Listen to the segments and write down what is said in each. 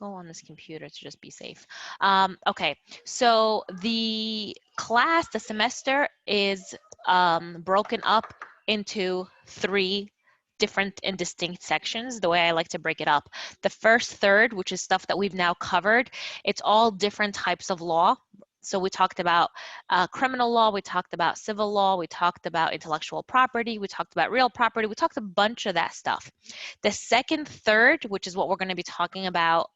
go on this computer to just be safe. Okay, so the class, the semester is broken up into 3 different and distinct sections, the way I like to break it up. The first third, which is stuff that we've now covered, it's all different types of law. So we talked about criminal law, we talked about civil law, we talked about intellectual property, we talked about real property, we talked a bunch of that stuff. The second third, which is what we're going to be talking about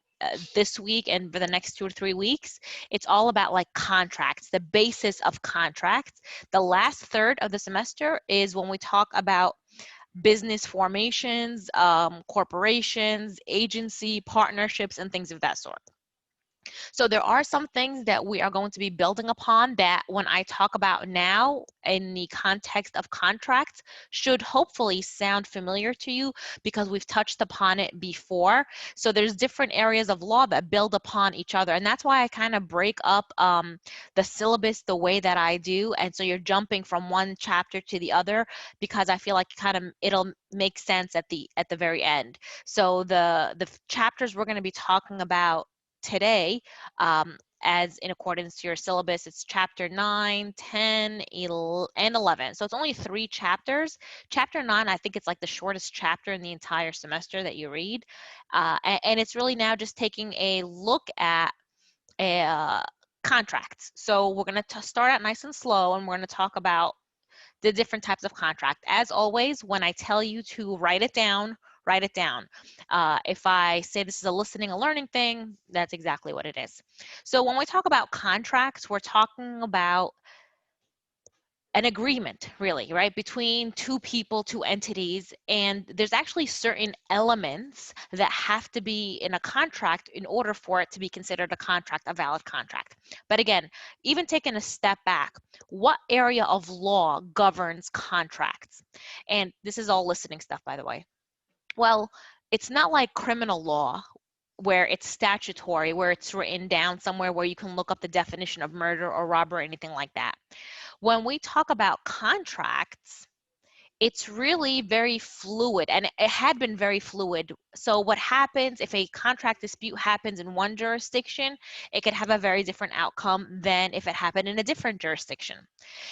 this week and for the next 2 or 3 weeks, it's all about like contracts, the basis of contracts. The last third of the semester is when we talk about business formations, corporations, agency, partnerships, and things of that sort. So there are some things that we are going to be building upon that when I talk about now in the context of contracts should hopefully sound familiar to you because we've touched upon it before. So there's different areas of law that build upon each other. And that's why I kind of break up the syllabus the way that I do. And so you're jumping from one chapter to the other because I feel like it'll make sense at the very end. So the chapters we're going to be talking about today, as in accordance to your syllabus, it's chapter 9, 10, and 11. So it's only 3 chapters. Chapter 9, I think it's like the shortest chapter in the entire semester that you read. And it's really now just taking a look at contracts. So we're going to start out nice and slow, and we're going to talk about the different types of contract. As always, when I tell you to write it down, write it down. If I say this is a listening and learning thing, that's exactly what it is. So when we talk about contracts, we're talking about an agreement, really, right, between 2 people, 2 entities, and there's actually certain elements that have to be in a contract in order for it to be considered a contract, a valid contract. But again, even taking a step back, what area of law governs contracts? And this is all listening stuff, by the way. Well, it's not like criminal law where it's statutory, where it's written down somewhere where you can look up the definition of murder or robbery or anything like that. When we talk about contracts, it's really very fluid, and it had been very fluid. So what happens if a contract dispute happens in one jurisdiction, it could have a very different outcome than if it happened in a different jurisdiction.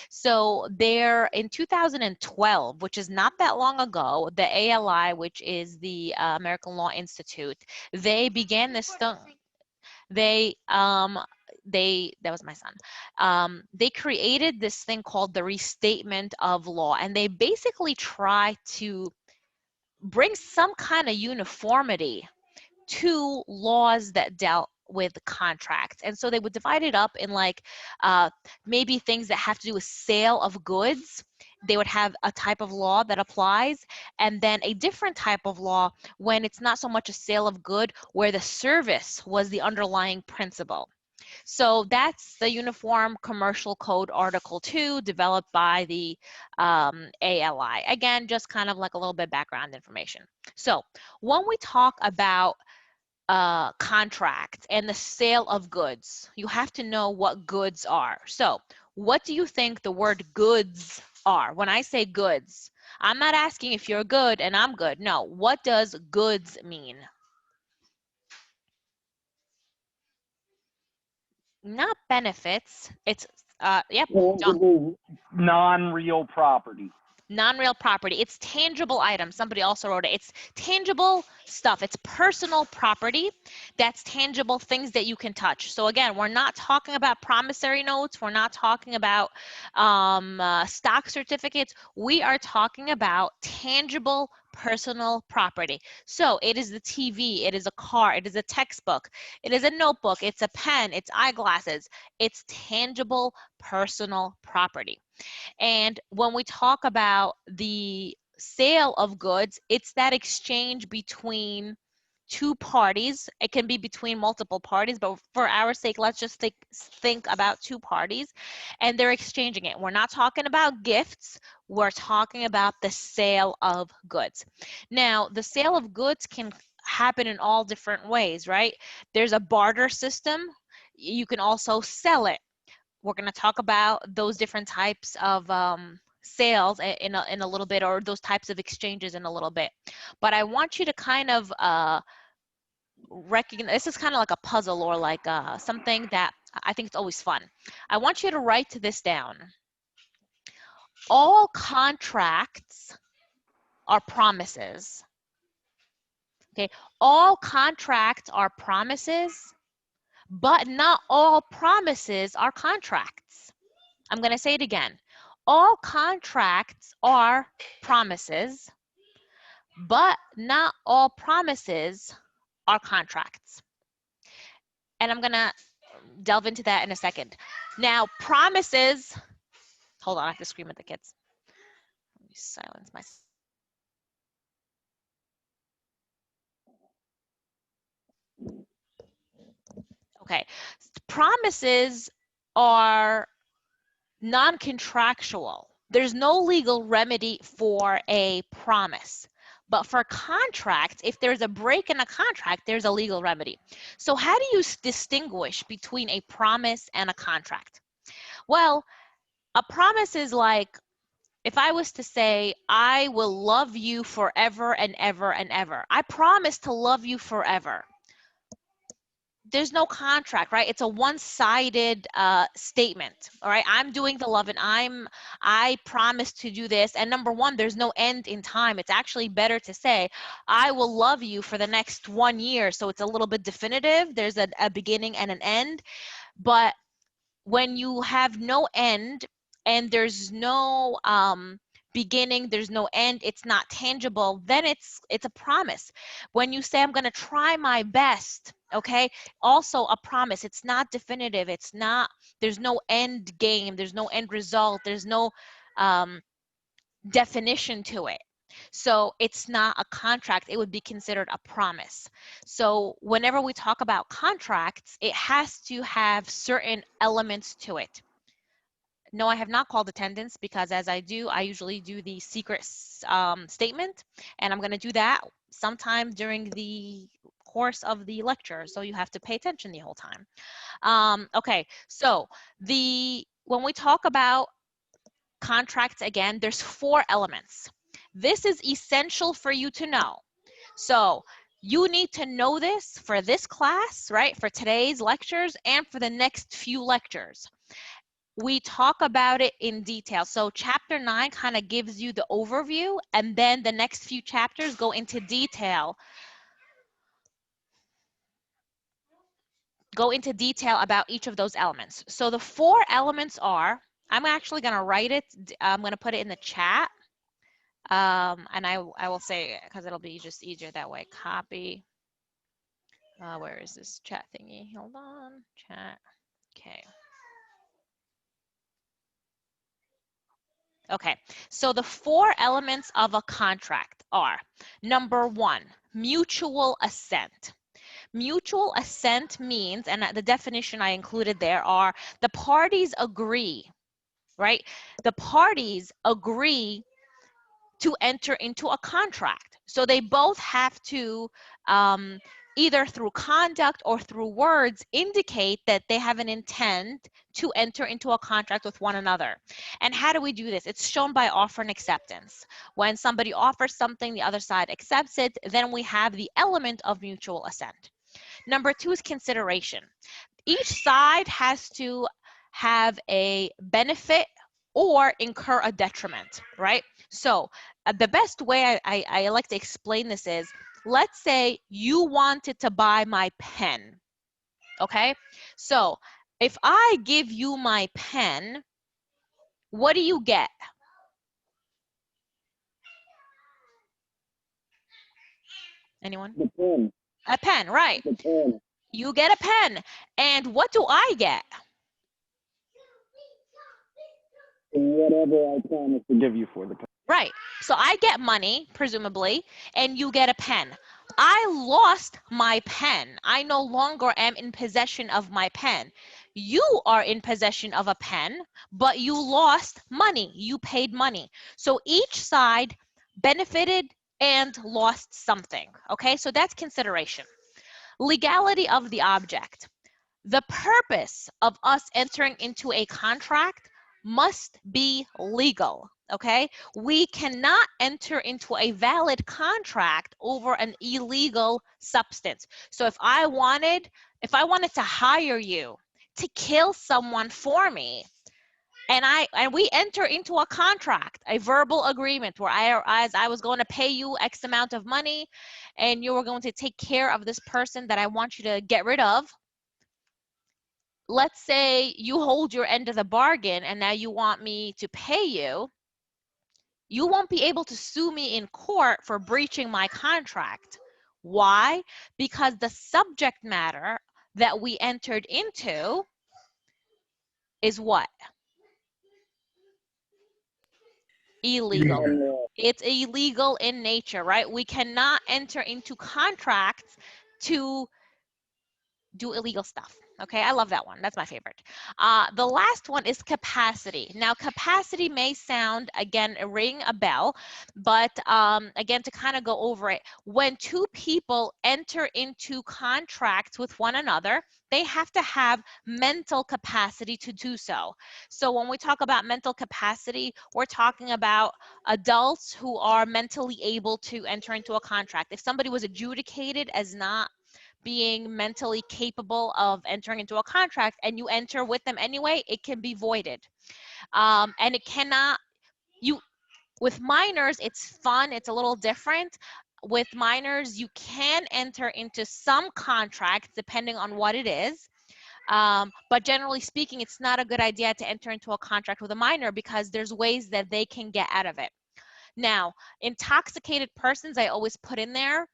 So there, in 2012, which is not that long ago, the ALI, which is the American Law Institute, they began this that was my son. They created this thing called the Restatement of Law, and they basically try to bring some kind of uniformity to laws that dealt with contracts. And so they would divide it up in like maybe things that have to do with sale of goods. They would have a type of law that applies, and then a different type of law when it's not so much a sale of good, where the service was the underlying principle. So that's the Uniform Commercial Code Article 2 developed by the ALI. Again, just kind of like a little bit background information. So when we talk about contract and the sale of goods, you have to know what goods are. So what do you think the word goods are? When I say goods, I'm not asking if you're good and I'm good. No, what does goods mean? Not benefits. It's yep, John. Non-real property. Non-real property. It's tangible items. Somebody also wrote it. It's tangible stuff. It's personal property. That's tangible things that you can touch. So again, we're not talking about promissory notes. We're not talking about stock certificates. We are talking about tangible personal property. So it is the TV, it is a car, it is a textbook, it is a notebook, it's a pen, it's eyeglasses. It's tangible personal property. And when we talk about the sale of goods, it's that exchange between 2 parties. It can be between multiple parties, but for our sake, let's just think about 2 parties, and they're exchanging it. We're not talking about gifts. We're talking about the sale of goods. Now, the sale of goods can happen in all different ways, right? There's a barter system. You can also sell it. We're going to talk about those different types of sales in a little bit, or those types of exchanges in a little bit. But I want you to kind of recognize, this is kind of like a puzzle or like something that I think it's always fun. I want you to write this down. All contracts are promises. Okay, all contracts are promises, but not all promises are contracts. I'm going to say it again. All contracts are promises, but not all promises are contracts. And I'm going to delve into that in a second. Now, promises, hold on, I have to scream at the kids. Let me silence myself. Okay, promises are non-contractual. There's no legal remedy for a promise. But for contracts, if there's a break in a contract, there's a legal remedy. So how do you distinguish between a promise and a contract? Well, a promise is like, if I was to say, I will love you forever and ever and ever. I promise to love you forever. There's no contract, right? It's a one-sided statement. All right, I'm doing the love and I promise to do this. And number one, there's no end in time. It's actually better to say, I will love you for the next 1 year. So it's a little bit definitive. There's a beginning and an end. But when you have no end and there's no beginning, there's no end, it's not tangible, then it's a promise. When you say, I'm going to try my best, okay, also a promise. It's not definitive. It's not, there's no end game, there's no end result, there's no definition to it. So it's not a contract. It would be considered a promise. So whenever we talk about contracts, it has to have certain elements to it. No, I have not called attendance because as I usually do the secret statement, and I'm going to do that sometime during the course of the lecture. So you have to pay attention the whole time. Okay, so when we talk about contracts, again, there's 4 elements. This is essential for you to know. So you need to know this for this class, right? For today's lectures and for the next few lectures. We talk about it in detail. So chapter 9 kind of gives you the overview, and then the next few chapters go into detail. Go into detail about each of those elements. So the 4 elements are, I'm actually going to write it. I'm going to put it in the chat. And I will say, because it'll be just easier that way. Copy. Where is this chat thingy? Hold on. Chat. Okay. Okay, so the 4 elements of a contract are, number 1, mutual assent. Mutual assent means, and the definition I included there are, the parties agree, right? The parties agree to enter into a contract. So they both have to either through conduct or through words indicate that they have an intent to enter into a contract with one another. And how do we do this? It's shown by offer and acceptance. When somebody offers something, the other side accepts it, then we have the element of mutual assent. Number 2 is consideration. Each side has to have a benefit or incur a detriment, right? So the best way I like to explain this is, let's say you wanted to buy my pen, okay? So if I give you my pen, what do you get? Anyone? The pen. A pen, right? The pen. You get a pen. And what do I get? Whatever I promise to give you for the pen. Right. So I get money, presumably, and you get a pen. I lost my pen. I no longer am in possession of my pen. You are in possession of a pen, but you lost money. You paid money. So each side benefited and lost something. Okay, so that's consideration. Legality of the object. The purpose of us entering into a contract must be legal. okay? We cannot enter into a valid contract over an illegal substance. So if I wanted to hire you to kill someone for me, and we enter into a contract, a verbal agreement where I was going to pay you X amount of money and you were going to take care of this person that I want you to get rid of. Let's say you hold your end of the bargain and now you want me to pay you. You won't be able to sue me in court for breaching my contract. Why? Because the subject matter that we entered into is what? Illegal. It's illegal in nature, right? We cannot enter into contracts to do illegal stuff. Okay, I love that one. That's my favorite. The last one is capacity. Now, capacity may sound, again, ring a bell, but again, to kind of go over it, when two people enter into contracts with one another, they have to have mental capacity to do so. So when we talk about mental capacity, we're talking about adults who are mentally able to enter into a contract. If somebody was adjudicated as not being mentally capable of entering into a contract and you enter with them anyway, it can be voided. And it cannot, with minors, it's fun, it's a little different. With minors, you can enter into some contracts depending on what it is. But generally speaking, it's not a good idea to enter into a contract with a minor because there's ways that they can get out of it. Now, intoxicated persons, I always put in there,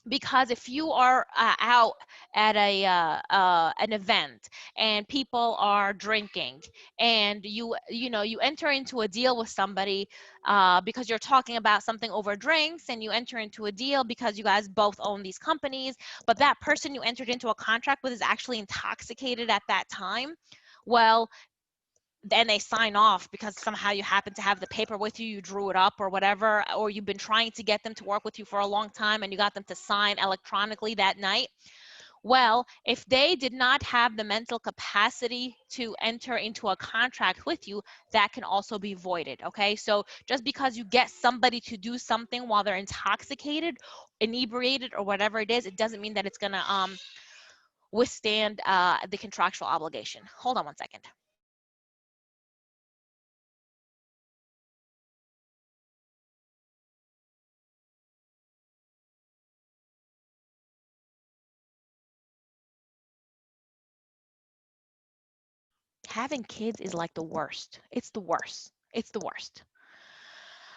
because if you are out at an event and people are drinking and you enter into a deal with somebody because you're talking about something over drinks, and you enter into a deal because you guys both own these companies, but that person you entered into a contract with is actually intoxicated at that time, well, then they sign off because somehow you happen to have the paper with you, you drew it up or whatever, or you've been trying to get them to work with you for a long time and you got them to sign electronically that night. Well, if they did not have the mental capacity to enter into a contract with you, that can also be voided, okay? So just because you get somebody to do something while they're intoxicated, inebriated, or whatever it is, it doesn't mean that it's gonna withstand the contractual obligation. Hold on one second. Having kids is like the worst. It's the worst. It's the worst.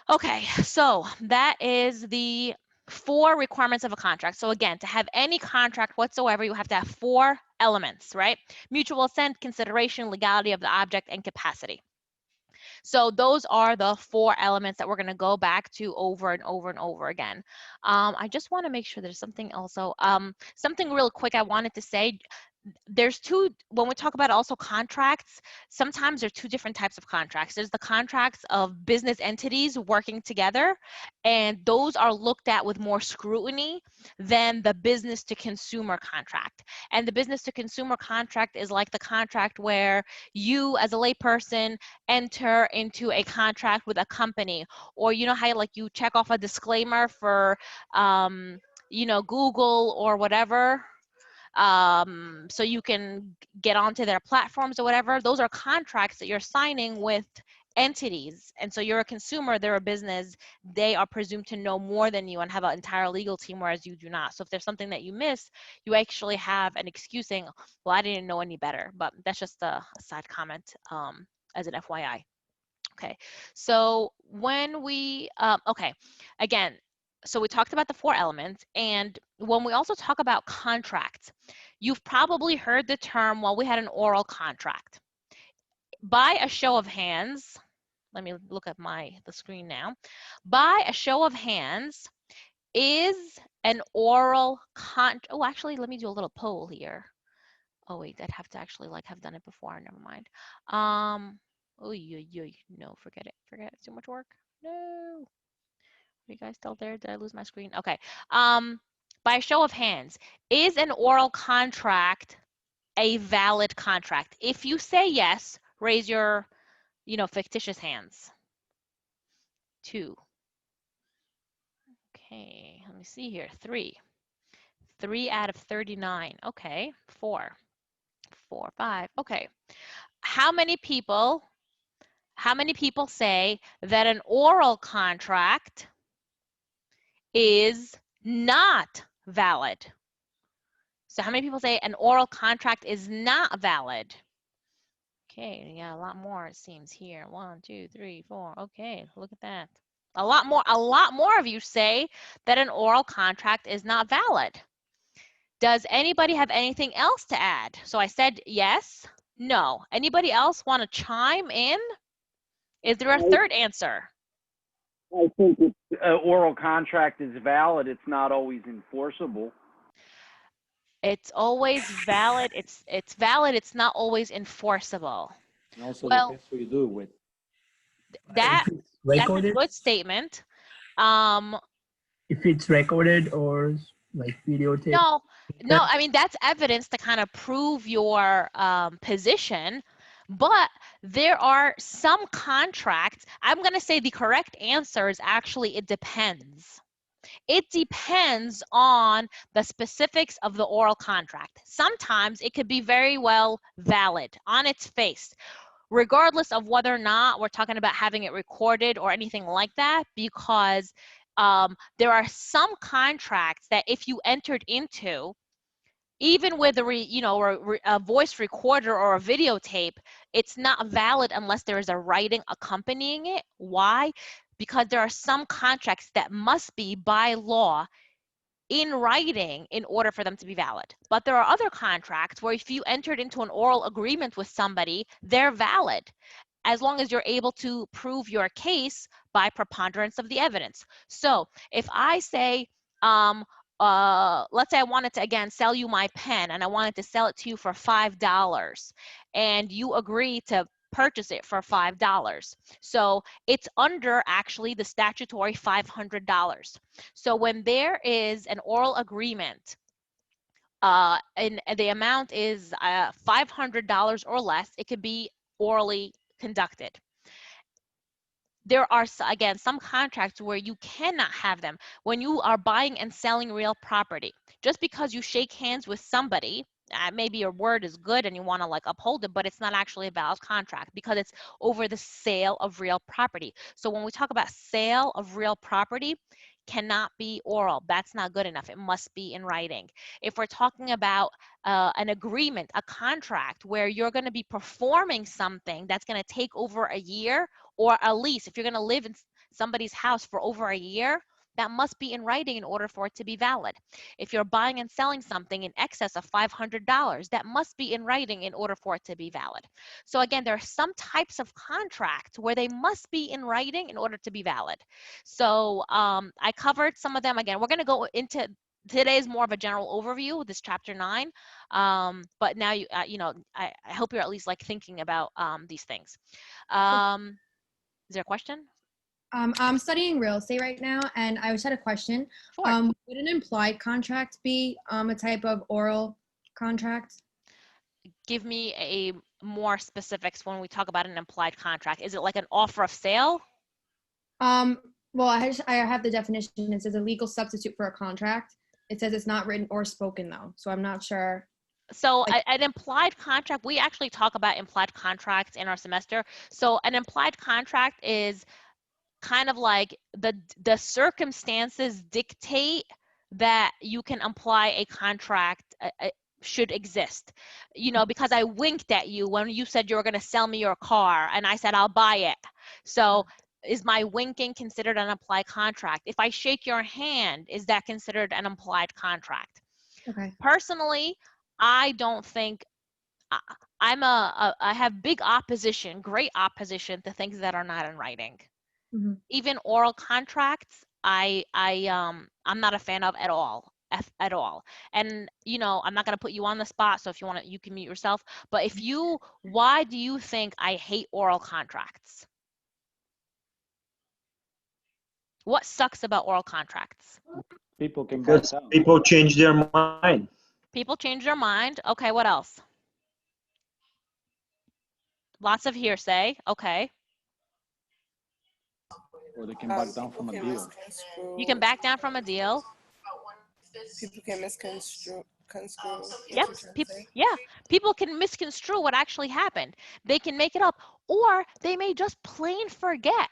Okay, so that is the 4 requirements of a contract. So again, to have any contract whatsoever, you have to have 4 elements, right? Mutual assent, consideration, legality of the object, and capacity. So those are the 4 elements that we're going to go back to over and over and over again. I just want to make sure there's something also, something real quick I wanted to say. There's when we talk about also contracts, sometimes there are 2 different types of contracts. There's the contracts of business entities working together, and those are looked at with more scrutiny than the business to consumer contract. And the business to consumer contract is like the contract where you as a layperson enter into a contract with a company, or you know how like you check off a disclaimer for Google or whatever, so you can get onto their platforms or whatever. Those are contracts that you're signing with entities. And so you're a consumer, they're a business, they are presumed to know more than you and have an entire legal team, whereas you do not. So if there's something that you miss, you actually have an excuse saying, well, I didn't know any better. But that's just a side comment as an FYI. Okay, so when we, okay, again, so we talked about the 4 elements, and when we also talk about contracts, you've probably heard the term, well, we had an oral contract. By a show of hands, let me look at the screen now. By a show of hands, is an oral oh, actually, let me do a little poll here. Oh wait, I'd have to actually have done it before, never mind. Oh, no, forget it. Forget it. It's too much work. No. Are you guys still there? Did I lose my screen? Okay. By a show of hands, is an oral contract a valid contract? If you say yes, raise your, fictitious hands. 2. Okay, let me see here. 3. 3 out of 39. Okay, 4. 4, 5. Okay. How many people say that an oral contract is not valid? So how many people say an oral contract is not valid? Okay, yeah, a lot more it seems here. 1, 2, 3, 4. Okay, look at that. A lot more of you say that an oral contract is not valid. Does anybody have anything else to add? So I said yes, no. Anybody else want to chime in? Is there a third answer? I think if oral contract is valid, it's not always enforceable. It's always valid. It's valid. It's not always enforceable. And also Well, depends what you do with. that's a good statement. If it's recorded or like videotape. No, I mean, that's evidence to kind of prove your position, but there are some contracts. I'm going to say the correct answer is actually it depends. It depends on the specifics of the oral contract. Sometimes it could be very well valid on its face, regardless of whether or not we're talking about having it recorded or anything like that, because there are some contracts that if you entered into, even with a voice recorder or a videotape, it's not valid unless there is a writing accompanying it. Why? Because there are some contracts that must be by law in writing in order for them to be valid. But there are other contracts where if you entered into an oral agreement with somebody, they're valid, as long as you're able to prove your case by preponderance of the evidence. So if I say, let's say I wanted to, again, sell you my pen and I wanted to sell it to you for $5 and you agree to purchase it for $5. So it's under actually the statutory $500. So when there is an oral agreement and the amount is $500 or less, it could be orally conducted. There are, again, some contracts where you cannot have them. When you are buying and selling real property, just because you shake hands with somebody, maybe your word is good and you want to like uphold it, but it's not actually a valid contract because it's over the sale of real property. So when we talk about sale of real property, cannot be oral. That's not good enough. It must be in writing. If we're talking about an agreement, a contract where you're going to be performing something that's going to take over a year, or a lease, if you're going to live in somebody's house for over a year, that must be in writing in order for it to be valid. If you're buying and selling something in excess of $500, that must be in writing in order for it to be valid. So again, there are some types of contracts where they must be in writing in order to be valid. So I covered some of them. Again, we're going to go into today's more of a general overview, this chapter 9. But now I hope you're at least like thinking about these things. Is there a question? I'm studying real estate right now, and I just had a question. Sure. Would an implied contract be a type of oral contract? Give me a more specifics when we talk about an implied contract. Is it like an offer of sale? Well, I have the definition. It says a legal substitute for a contract. It says it's not written or spoken though, so I'm not sure. So an implied contract, we actually talk about implied contracts in our semester. So an implied contract is kind of like the circumstances dictate that you can imply a contract should exist. Because I winked at you when you said you were going to sell me your car and I said I'll buy it. So is my winking considered an implied contract? If I shake your hand, is that considered an implied contract? Okay. Personally, I don't think I have big opposition, great opposition to things that are not in writing. Mm-hmm. Even oral contracts, I'm not a fan of at all. At all. And I'm not going to put you on the spot, so if you want to, you can mute yourself. But why do you think I hate oral contracts? What sucks about oral contracts? People can back down. People change their mind. People change their mind. Okay, what else? Lots of hearsay. Okay. Or they can back down from a People can deal. misconstrue. You can back down from a deal. People can misconstrue. That's Yep. what you're trying to say? Yeah. People can misconstrue what actually happened. They can make it up, or they may just plain forget.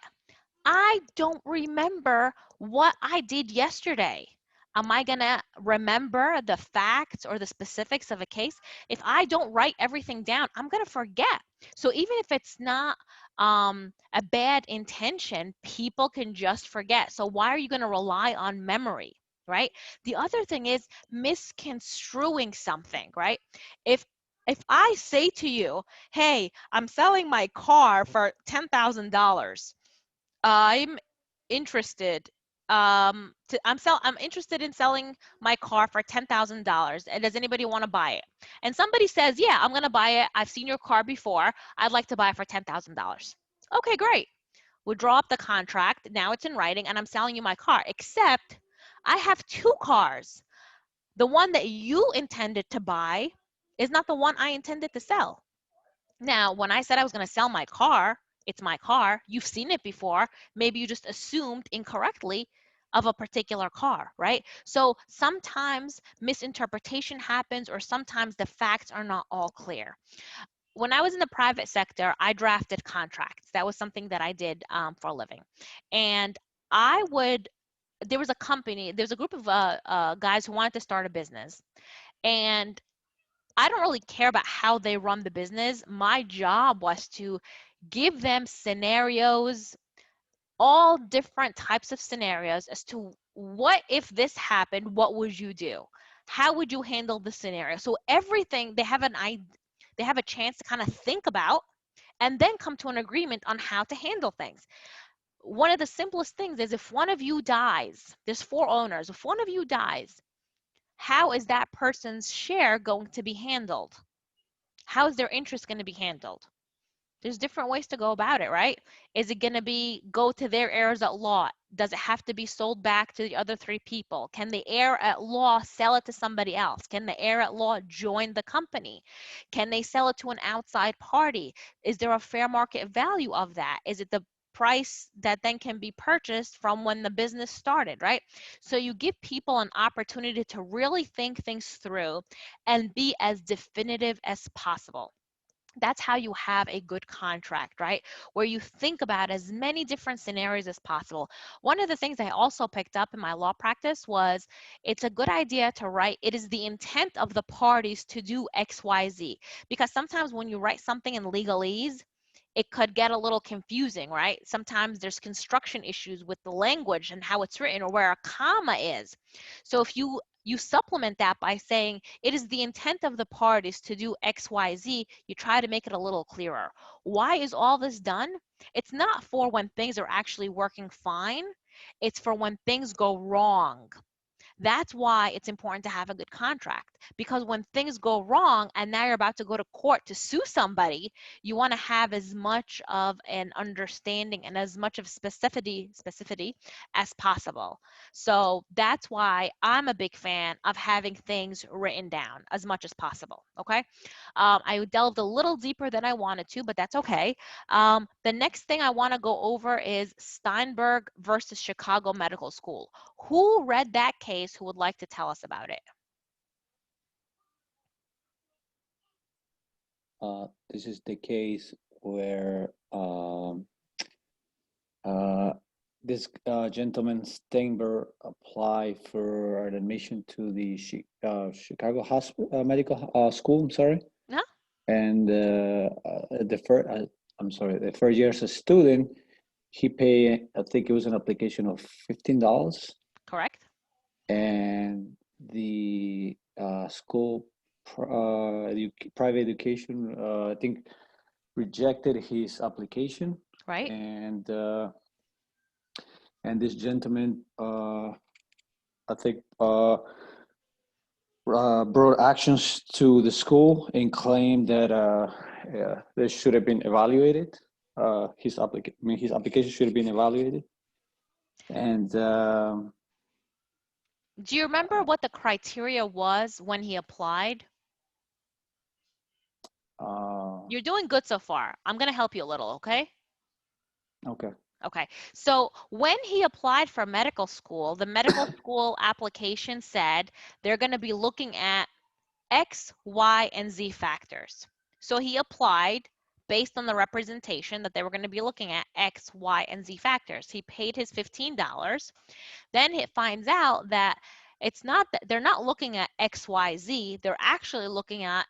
I don't remember what I did yesterday. Am I going to remember the facts or the specifics of a case? If I don't write everything down, I'm going to forget. So even if it's not a bad intention, people can just forget. So why are you going to rely on memory, right? The other thing is misconstruing something, right? If I say to you, hey, I'm selling my car for $10,000. I'm interested I'm interested in selling my car for $10,000, and does anybody want to buy it? And somebody says, yeah, I'm going to buy it. I've seen your car before. I'd like to buy it for $10,000. Okay, great. We'll draw up the contract. Now it's in writing, and I'm selling you my car, except I have two cars. The one that you intended to buy is not the one I intended to sell. Now, when I said I was going to sell my car, it's my car. You've seen it before. Maybe you just assumed incorrectly of a particular car, right? So sometimes misinterpretation happens, or sometimes the facts are not all clear. When I was in the private sector, I drafted contracts. That was something that I did for a living. And there was a company, there's a group of guys who wanted to start a business. And I don't really care about how they run the business. My job was to give them scenarios, all different types of scenarios as to what if this happened, what would you do? How would you handle the scenario? So everything they have a chance to kind of think about and then come to an agreement on how to handle things. One of the simplest things is if one of you dies, there's 4 owners. If one of you dies, how is that person's share going to be handled? How is their interest going to be handled? There's different ways to go about it, right? Is it going to be go to their heirs at law? Does it have to be sold back to the other 3 people? Can the heir at law sell it to somebody else? Can the heir at law join the company? Can they sell it to an outside party? Is there a fair market value of that? Is it the price that then can be purchased from when the business started, right? So you give people an opportunity to really think things through and be as definitive as possible. That's how you have a good contract, right? Where you think about as many different scenarios as possible. One of the things I also picked up in my law practice was it's a good idea to write, it is the intent of the parties to do X, Y, Z. Because sometimes when you write something in legalese, it could get a little confusing, right? Sometimes there's construction issues with the language and how it's written or where a comma is. So if you supplement that by saying it is the intent of the parties to do X, Y, Z, you try to make it a little clearer. Why is all this done? It's not for when things are actually working fine. It's for when things go wrong. That's why it's important to have a good contract, because when things go wrong and now you're about to go to court to sue somebody, you want to have as much of an understanding and as much of specificity as possible. So that's why I'm a big fan of having things written down as much as possible. Okay. I delved a little deeper than I wanted to, but that's okay. The next thing I want to go over is Steinberg versus Chicago Medical School. Who read that case? Who would like to tell us about it? This is the case where this gentleman Steinberg applied for an admission to the Chicago Hospital Medical School. I'm sorry. Yeah. And the first year as a student, he paid, I think it was an application of $15. Correct. And the school private education, I think, rejected his application. Right. And this gentleman, I think, brought actions to the school and claimed that they should have been evaluated. His application should have been evaluated. And do you remember what the criteria was when he applied? You're doing good so far. I'm going to help you a little, okay? Okay. Okay, so when he applied for medical school, the medical school application said they're going to be looking at X, Y, and Z factors. So he applied based on the representation that they were going to be looking at X, Y, and Z factors. He paid his $15. Then he finds out that it's not that they're not looking at X, Y, Z. They're actually looking at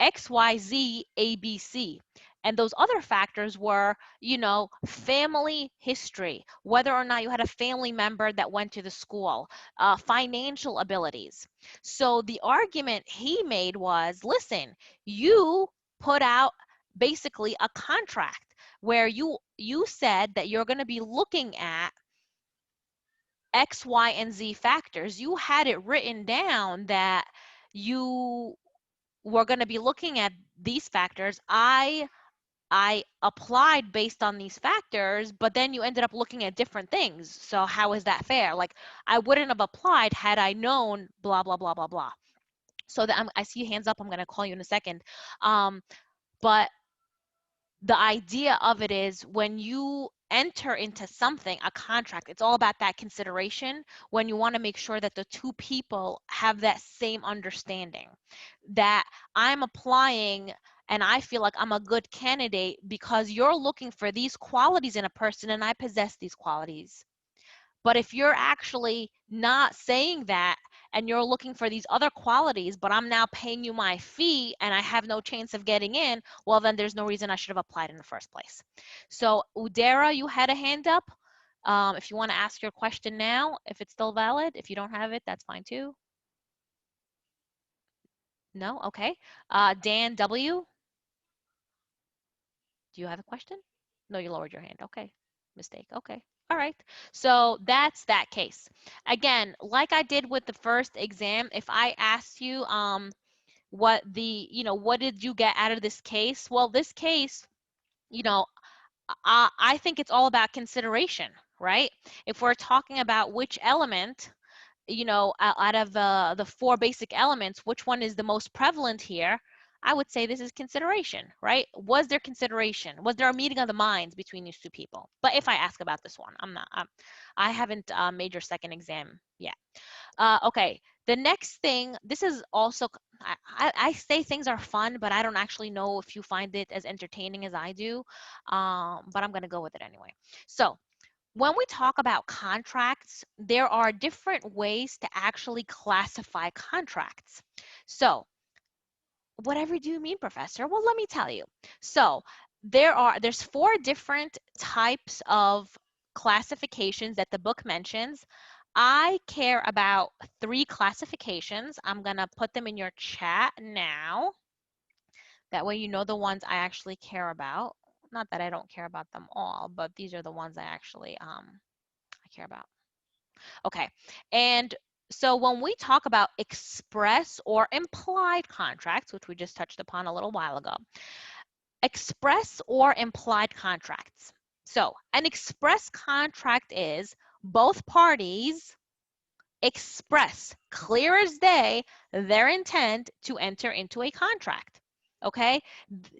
X, Y, Z, A, B, C. And those other factors were, you know, family history, whether or not you had a family member that went to the school, financial abilities. So the argument he made was, listen, you put out basically a contract where you said that you're going to be looking at X, Y, and Z factors. You had it written down that you were going to be looking at these factors. I applied based on these factors, but then you ended up looking at different things. So how is that fair? Like, I wouldn't have applied had I known blah, blah, blah, blah, blah. So that I see hands up. I'm going to call you in a second. But the idea of it is when you enter into something, a contract, it's all about that consideration when you want to make sure that the two people have that same understanding, that I'm applying and I feel like I'm a good candidate because you're looking for these qualities in a person and I possess these qualities. But if you're actually not saying that and you're looking for these other qualities, but I'm now paying you my fee and I have no chance of getting in, well, then there's no reason I should have applied in the first place. So Udera, you had a hand up. If you want to ask your question now, if it's still valid. If you don't have it, that's fine too. No? Okay. Dan W., do you have a question? No, you lowered your hand. Okay. Mistake. Okay. All right. So that's that case. Again, like I did with the first exam, if I asked you what what did you get out of this case? Well, this case, I think it's all about consideration, right? If we're talking about which element, out of the four basic elements, which one is the most prevalent here? I would say this is consideration, right? Was there consideration? Was there a meeting of the minds between these two people? But if I ask about this one, I haven't made your second exam yet. Okay, the next thing, this is also, I say things are fun, but I don't actually know if you find it as entertaining as I do, but I'm gonna go with it anyway. So when we talk about contracts, there are different ways to actually classify contracts. So whatever do you mean, Professor? Well, let me tell you. So there's four different types of classifications that the book mentions. I care about three classifications. I'm gonna put them in your chat now. That way you know the ones I actually care about. Not that I don't care about them all, but these are the ones I actually I care about. Okay, and so when we talk about express or implied contracts, which we just touched upon a little while ago, express or implied contracts. So an express contract is both parties express clear as day their intent to enter into a contract. Okay,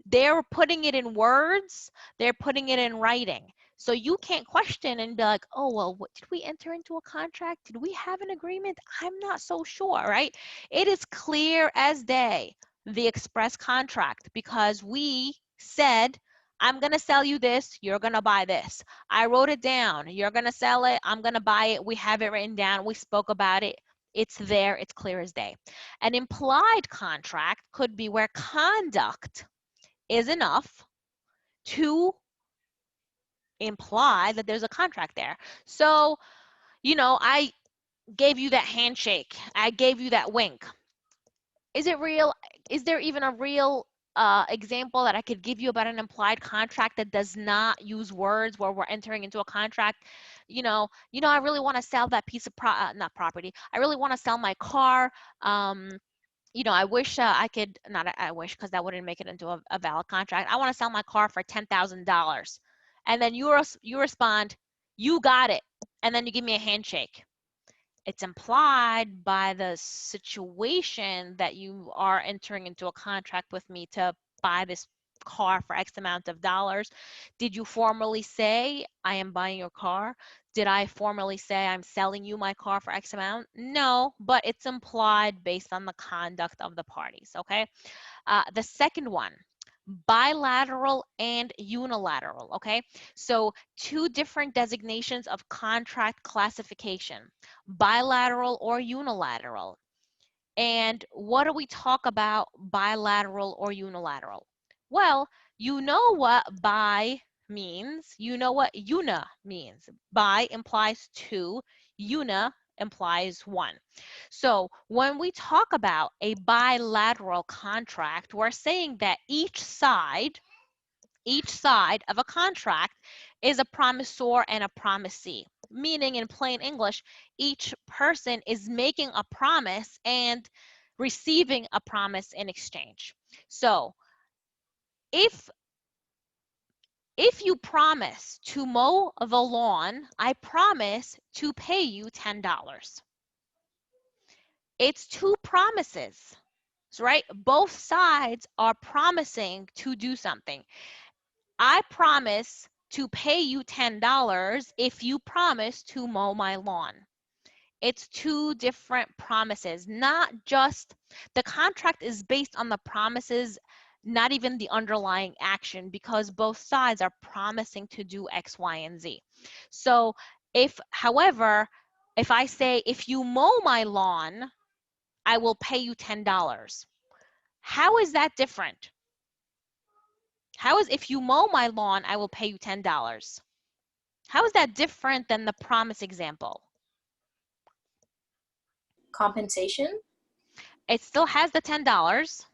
they're putting it in words, they're putting it in writing. So you can't question and be like, oh, well, did we enter into a contract? Did we have an agreement? I'm not so sure, right? It is clear as day, the express contract, because we said, I'm going to sell you this, you're going to buy this. I wrote it down. You're going to sell it, I'm going to buy it. We have it written down. We spoke about it. It's there. It's clear as day. An implied contract could be where conduct is enough to imply that there's a contract there. So, I gave you that handshake. I gave you that wink. Is it real? Is there even a real example that I could give you about an implied contract that does not use words where we're entering into a contract? I really want to sell that piece of not property. I really want to sell my car. I wish I could, not I wish, because that wouldn't make it into a valid contract. I want to sell my car for $10,000. And then you respond, you got it. And then you give me a handshake. It's implied by the situation that you are entering into a contract with me to buy this car for X amount of dollars. Did you formally say, I am buying your car? Did I formally say I'm selling you my car for X amount? No, but it's implied based on the conduct of the parties, okay? The second one, bilateral and unilateral, okay? So two different designations of contract classification, bilateral or unilateral. And what do we talk about bilateral or unilateral? Well, you know what bi means. You know what una means. Bi implies two, una implies one. So when we talk about a bilateral contract, we're saying that each side of a contract is a promisor and a promisee, meaning in plain English, each person is making a promise and receiving a promise in exchange. So if you promise to mow the lawn, I promise to pay you $10. It's two promises, right? Both sides are promising to do something. I promise to pay you $10 if you promise to mow my lawn. It's two different promises, not just, the contract is based on the promises, not even the underlying action, because both sides are promising to do X, Y, and Z. So however, if I say, if you mow my lawn, I will pay you $10. How is that different? How is, if you mow my lawn, I will pay you $10? How is that different than the promise example? Compensation? It still has the $10.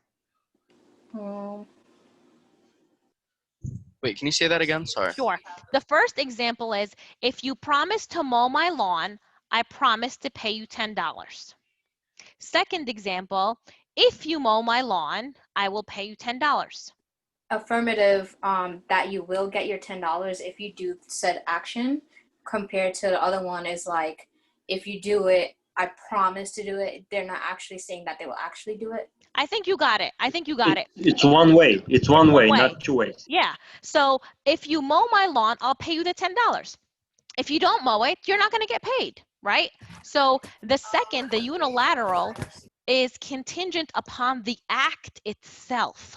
Wait, can you say that again? Sorry. Sure. The first example is, if you promise to mow my lawn, I promise to pay you $10. Second example, if you mow my lawn, I will pay you $10. Affirmative, that you will get your $10 if you do said action, compared to the other one is like, if you do it, I promise to do it. They're not actually saying that they will actually do it. I think you got it. I think you got it. It's one way. It's one way, not two ways. Yeah. So if you mow my lawn, I'll pay you the $10. If you don't mow it, you're not going to get paid, right? So the second, the unilateral, is contingent upon the act itself.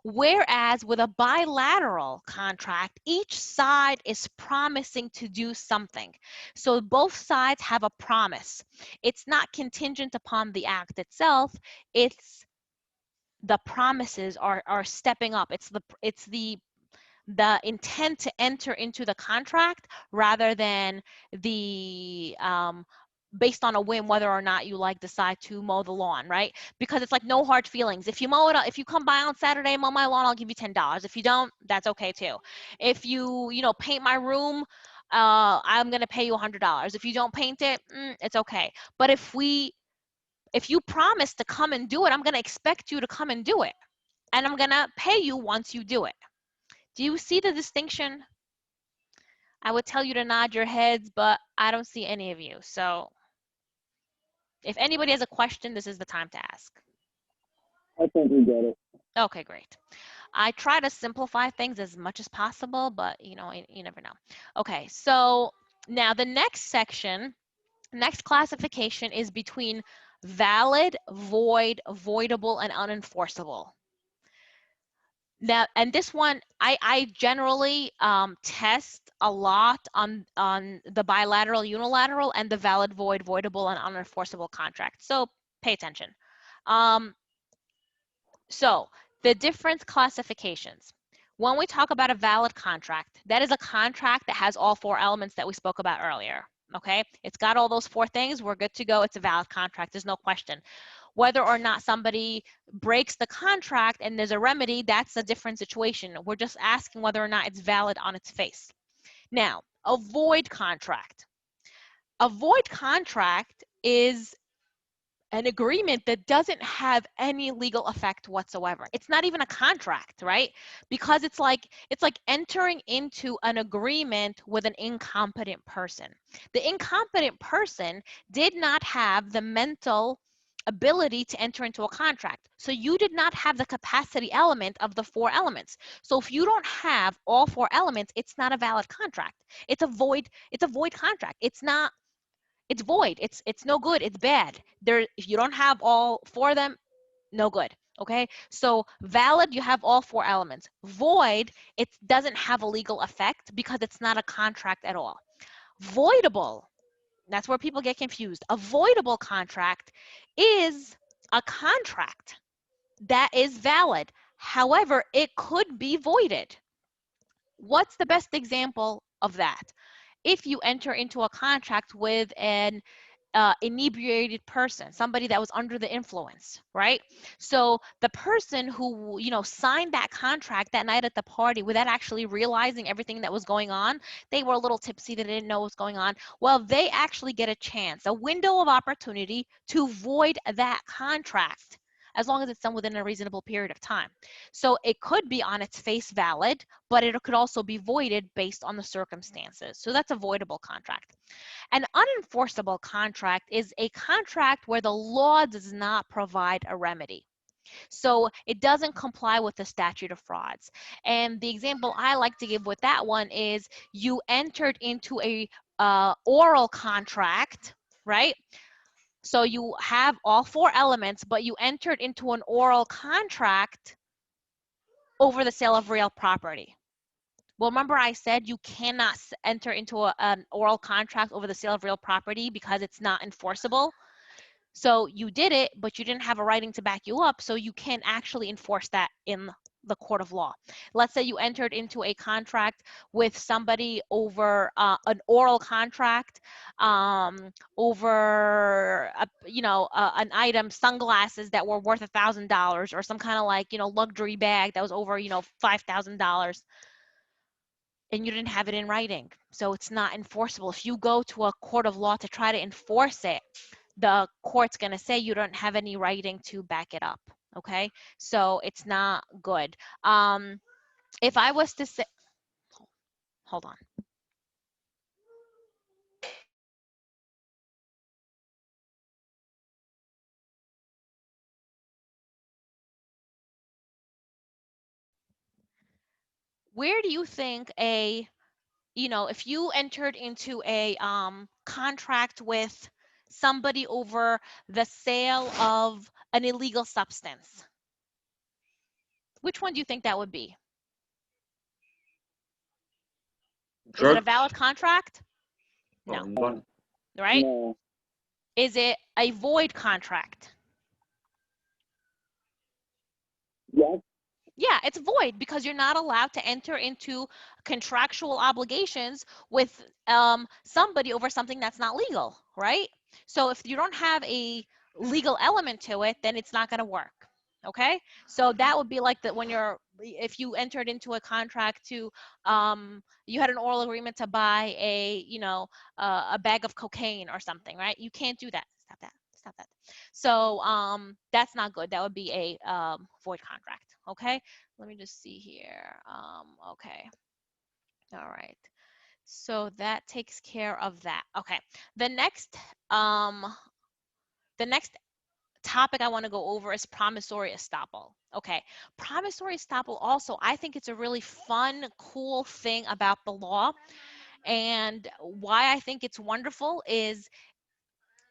Whereas with a bilateral contract, each side is promising to do something. So both sides have a promise. It's not contingent upon the act itself. It's the promises are stepping up. It's the intent to enter into the contract rather than the based on a whim whether or not you decide to mow the lawn, right? Because it's like no hard feelings. If you mow it, if you come by on Saturday and mow my lawn, I'll give you $10. If you don't, that's okay too. If you paint my room, I'm gonna pay you $100. If you don't paint it, it's okay. But if you promise to come and do it, I'm gonna expect you to come and do it, and I'm gonna pay you once you do it. Do you see the distinction? I would tell you to nod your heads, but I don't see any of you. So if anybody has a question, this is the time to ask. I think we get it. Okay, great. I try to simplify things as much as possible, but you never know. Okay, so now the next section, next classification is between valid, void, voidable, and unenforceable. Now, and this one, I generally test a lot on the bilateral, unilateral, and the valid, void, voidable, and unenforceable contract. So pay attention. So the different classifications. When we talk about a valid contract, that is a contract that has all four elements that we spoke about earlier. Okay, it's got all those four things. We're good to go. It's a valid contract. There's no question. Whether or not somebody breaks the contract and there's a remedy, that's a different situation. We're just asking whether or not it's valid on its face. Now, a void contract. A void contract is an agreement that doesn't have any legal effect whatsoever. It's not even a contract, right? Because it's like entering into an agreement with an incompetent person. The incompetent person did not have the mental ability to enter into a contract. So you did not have the capacity element of the 4 elements. So if you don't have all 4 elements, it's not a valid contract. It's a void contract. It's void. It's no good. It's bad. If you don't have all 4 of them, no good. Okay, so valid, you have all 4 elements. Void, it doesn't have a legal effect because it's not a contract at all. Voidable, that's where people get confused. A voidable contract is a contract that is valid. However, it could be voided. What's the best example of that? If you enter into a contract with an inebriated person, somebody that was under the influence, right? So the person who, signed that contract that night at the party without actually realizing everything that was going on, they were a little tipsy, they didn't know what was going on. Well, they actually get a chance, a window of opportunity to void that contract, as long as it's done within a reasonable period of time. So it could be on its face valid, but it could also be voided based on the circumstances. So that's a voidable contract. An unenforceable contract is a contract where the law does not provide a remedy. So it doesn't comply with the statute of frauds. And the example I like to give with that one is you entered into a oral contract, right? So you have all 4 elements, but you entered into an oral contract over the sale of real property. Well, remember I said you cannot enter into an oral contract over the sale of real property because it's not enforceable. So you did it, but you didn't have a writing to back you up, so you can't actually enforce that in the court of law. Let's say you entered into a contract with somebody over an oral contract over an item, sunglasses that were worth $1,000, or some kind of like luxury bag that was over $5,000, and you didn't have it in writing, so it's not enforceable. If you go to a court of law to try to enforce it, the court's going to say you don't have any writing to back it up. Okay, so it's not good. If I was to say, hold on. Where do you think if you entered into a contract with somebody over the sale of an illegal substance, which one do you think that would be? Is it a valid contract? No. Right? No. Is it a void contract? Yes. Yeah, it's void because you're not allowed to enter into contractual obligations with somebody over something that's not legal, right? So if you don't have a legal element to it, then it's not going to work. Okay, so that would be like if you entered into a contract to you had an oral agreement to buy a bag of cocaine or something, right? You can't do that. Stop that. So that's not good. That would be a void contract. Okay, let me just see here. Okay, all right, so that takes care of that. Okay, the next topic I want to go over is promissory estoppel. Okay, promissory estoppel also, I think it's a really fun, cool thing about the law, and why I think it's wonderful is,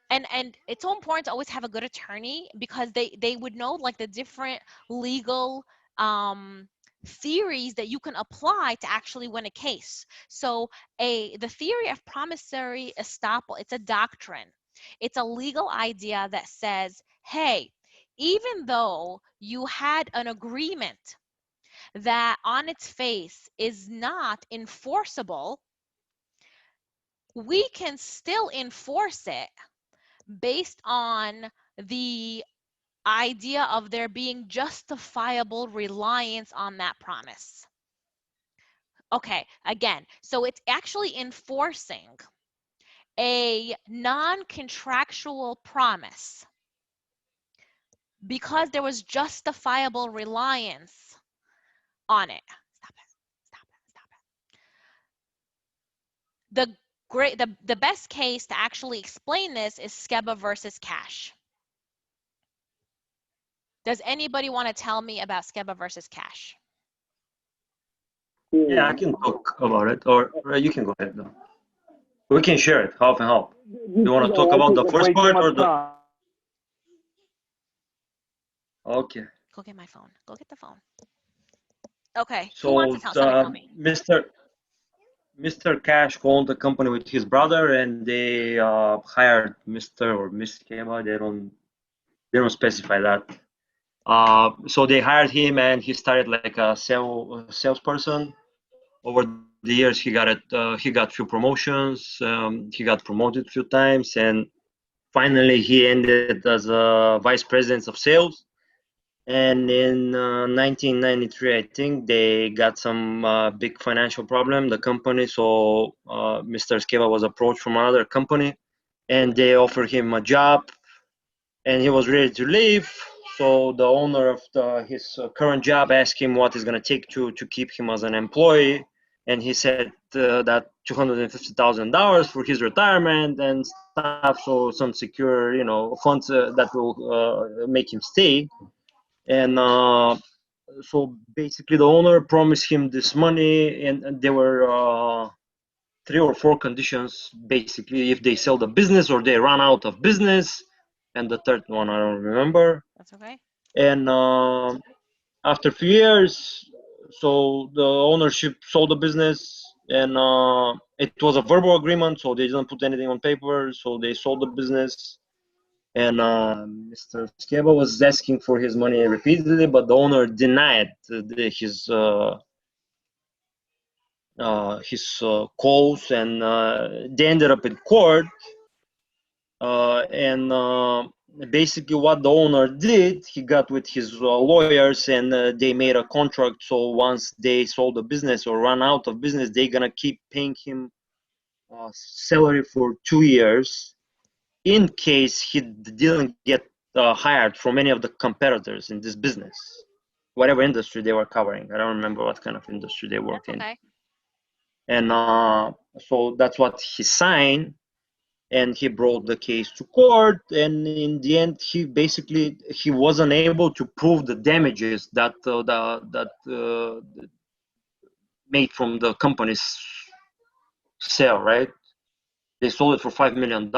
and it's so important to always have a good attorney, because they would know like the different legal theories that you can apply to actually win a case. So the theory of promissory estoppel, it's a doctrine. It's a legal idea that says, hey, even though you had an agreement that on its face is not enforceable, we can still enforce it based on the idea of there being justifiable reliance on that promise. Okay, again, so it's actually enforcing a non-contractual promise because there was justifiable reliance on it. Stop it. The best case to actually explain this is Skebba versus Cash. Does anybody want to tell me about Skebba versus Cash? Yeah, I can talk about it, or you can go ahead though. We can share it, half and half. You want to talk about the first part or the? Okay. Go get my phone. Go get the phone. Okay. Who So wants to tell? Somebody tell me. Mr. Cash called the company with his brother, and they hired Mr. or Miss Skebba. They don't specify that. So they hired him, and he started like a salesperson. Over the years, he got few promotions. He got promoted a few times, and finally he ended as a vice president of sales. And in 1993, I think they got some big financial problem, the company. So Mr. Skebba was approached from another company, and they offered him a job, and he was ready to leave. So the owner of his current job asked him what it's going to take to keep him as an employee, and he said that $250,000 for his retirement and stuff, so some secure, funds that will make him stay. And so basically the owner promised him this money, and there were 3 or 4 conditions, basically, if they sell the business or they run out of business, and the third one I don't remember. That's okay. And after a few years, so the ownership sold the business, and it was a verbal agreement, so they didn't put anything on paper, so they sold the business. And Mr. Skebba was asking for his money repeatedly, but the owner denied his calls, and they ended up in court. And basically, what the owner did, he got with his lawyers, and they made a contract. So once they sold the business or run out of business, they're gonna keep paying him salary for 2 years, in case he didn't get hired from any of the competitors in this business, whatever industry they were covering. I don't remember what kind of industry they worked in. Okay. And so that's what he signed, and he brought the case to court. And in the end, he wasn't able to prove the damages that made from the company's sale, right? They sold it for $5 million.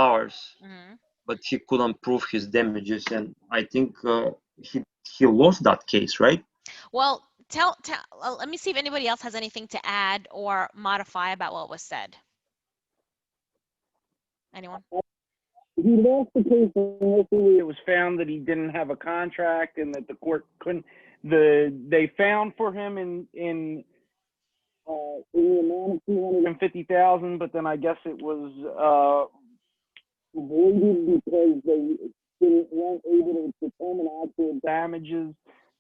But he couldn't prove his damages, and I think he lost that case, right? Well, let me see if anybody else has anything to add or modify about what was said. Anyone? He lost the case initially. It was found that he didn't have a contract, and that the court couldn't. They found for him in the amount of $250,000, but then I guess it was voided because they weren't able to determine actual damages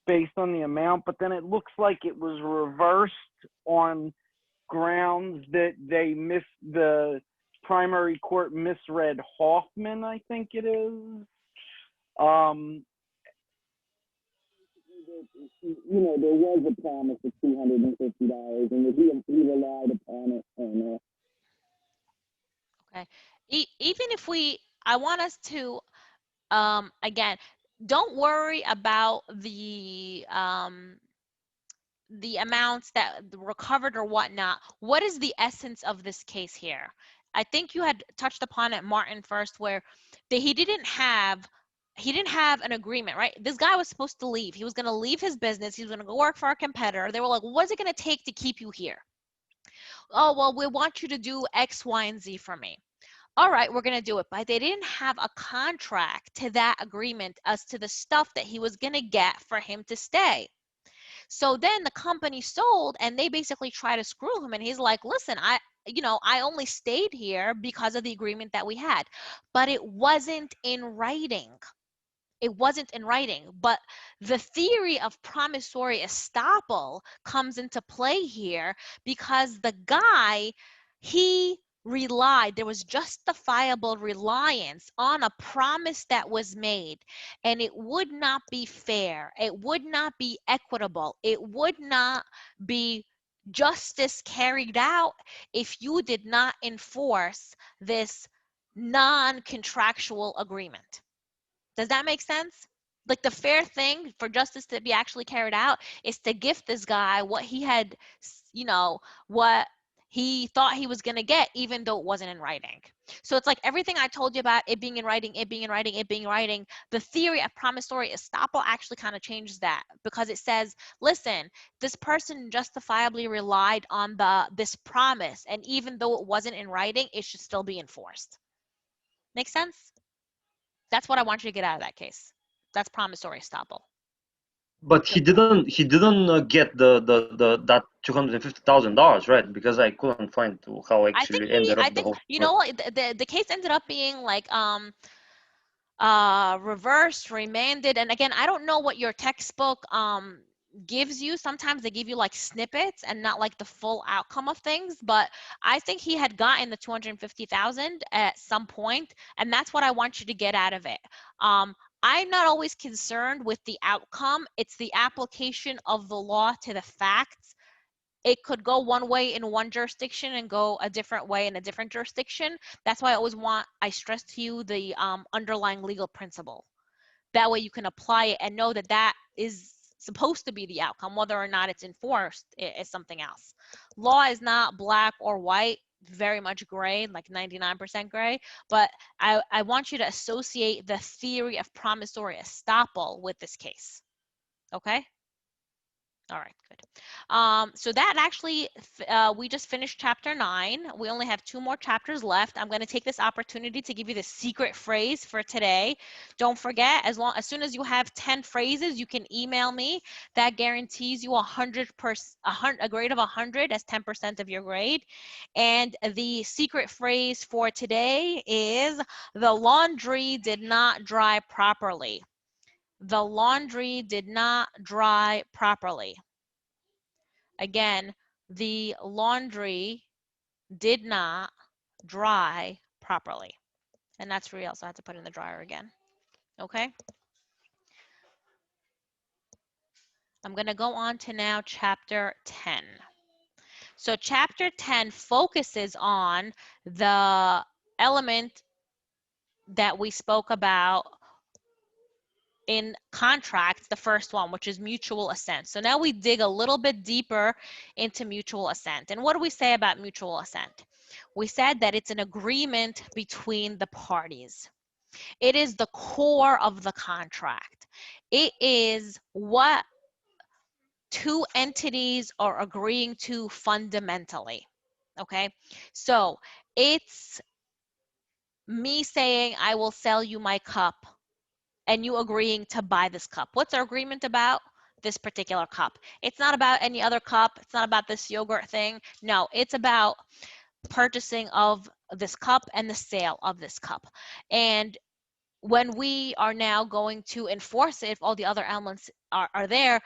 based on the amount. But then it looks like it was reversed on grounds that the primary court misread Hoffman, I think it is. There was a promise of $250, and he relied upon it. And, okay. Even if I want us to, again, don't worry about the amounts that were recovered or whatnot. What is the essence of this case here? I think you had touched upon it, Martin, first, where he didn't have an agreement, right? This guy was supposed to leave. He was going to leave his business. He was going to go work for a competitor. They were like, what's it going to take to keep you here? Oh, well, we want you to do X, Y, and Z for me. All right, we're going to do it. But they didn't have a contract to that agreement as to the stuff that he was going to get for him to stay. So then the company sold, and they basically try to screw him. And he's like, listen, I only stayed here because of the agreement that we had. But it wasn't in writing. It wasn't in writing. But the theory of promissory estoppel comes into play here because the guy, there was justifiable reliance on a promise that was made, and it would not be fair. It would not be equitable. It would not be justice carried out if you did not enforce this non-contractual agreement. Does that make sense? like the fair thing for justice to be actually carried out is to gift this guy what he had, you know, what he thought he was going to get, even though it wasn't in writing. So it's like everything I told you about it being in writing, it being in writing, it being in writing. The theory of promissory estoppel actually kind of changes that, because it says, listen, this person justifiably relied on this promise, and even though it wasn't in writing, it should still be enforced. Make sense? That's what I want you to get out of that case. That's promissory estoppel. But he didn't get that $250,000, right? Because I couldn't find how actually ended up the whole. You know what, the case ended up being like reversed, remanded, and again, I don't know what your textbook gives you. Sometimes they give you like snippets and not like the full outcome of things, but I think he had gotten the 250,000 at some point, and that's what I want you to get out of it. I'm not always concerned with the outcome. It's the application of the law to the facts. It could go one way in one jurisdiction and go a different way in a different jurisdiction. That's why I stress to you the underlying legal principle. That way you can apply it and know that that is supposed to be the outcome. Whether or not it's enforced is something else. Law is not black or white, very much gray, like 99% gray, but I want you to associate the theory of promissory estoppel with this case. Okay? All right, good. So that actually, we just finished chapter 9. We only have 2 more chapters left. I'm going to take this opportunity to give you the secret phrase for today. Don't forget, as soon as you have 10 phrases, you can email me. That guarantees you a grade of 100 as 10% of your grade. And the secret phrase for today is, the laundry did not dry properly. The laundry did not dry properly. Again, the laundry did not dry properly. And that's real, so I have to put it in the dryer again. Okay? I'm going to go on to now chapter 10. So chapter 10 focuses on the element that we spoke about in contracts, the first one, which is mutual assent. So now we dig a little bit deeper into mutual assent. And what do we say about mutual assent? We said that it's an agreement between the parties. It is the core of the contract. It is what 2 entities are agreeing to fundamentally. Okay, so it's me saying, I will sell you my cup, and you agreeing to buy this cup. What's our agreement about? This particular cup. It's not about any other cup. It's not about this yogurt thing. No, it's about purchasing of this cup and the sale of this cup. And when we are now going to enforce it, if all the other elements are there,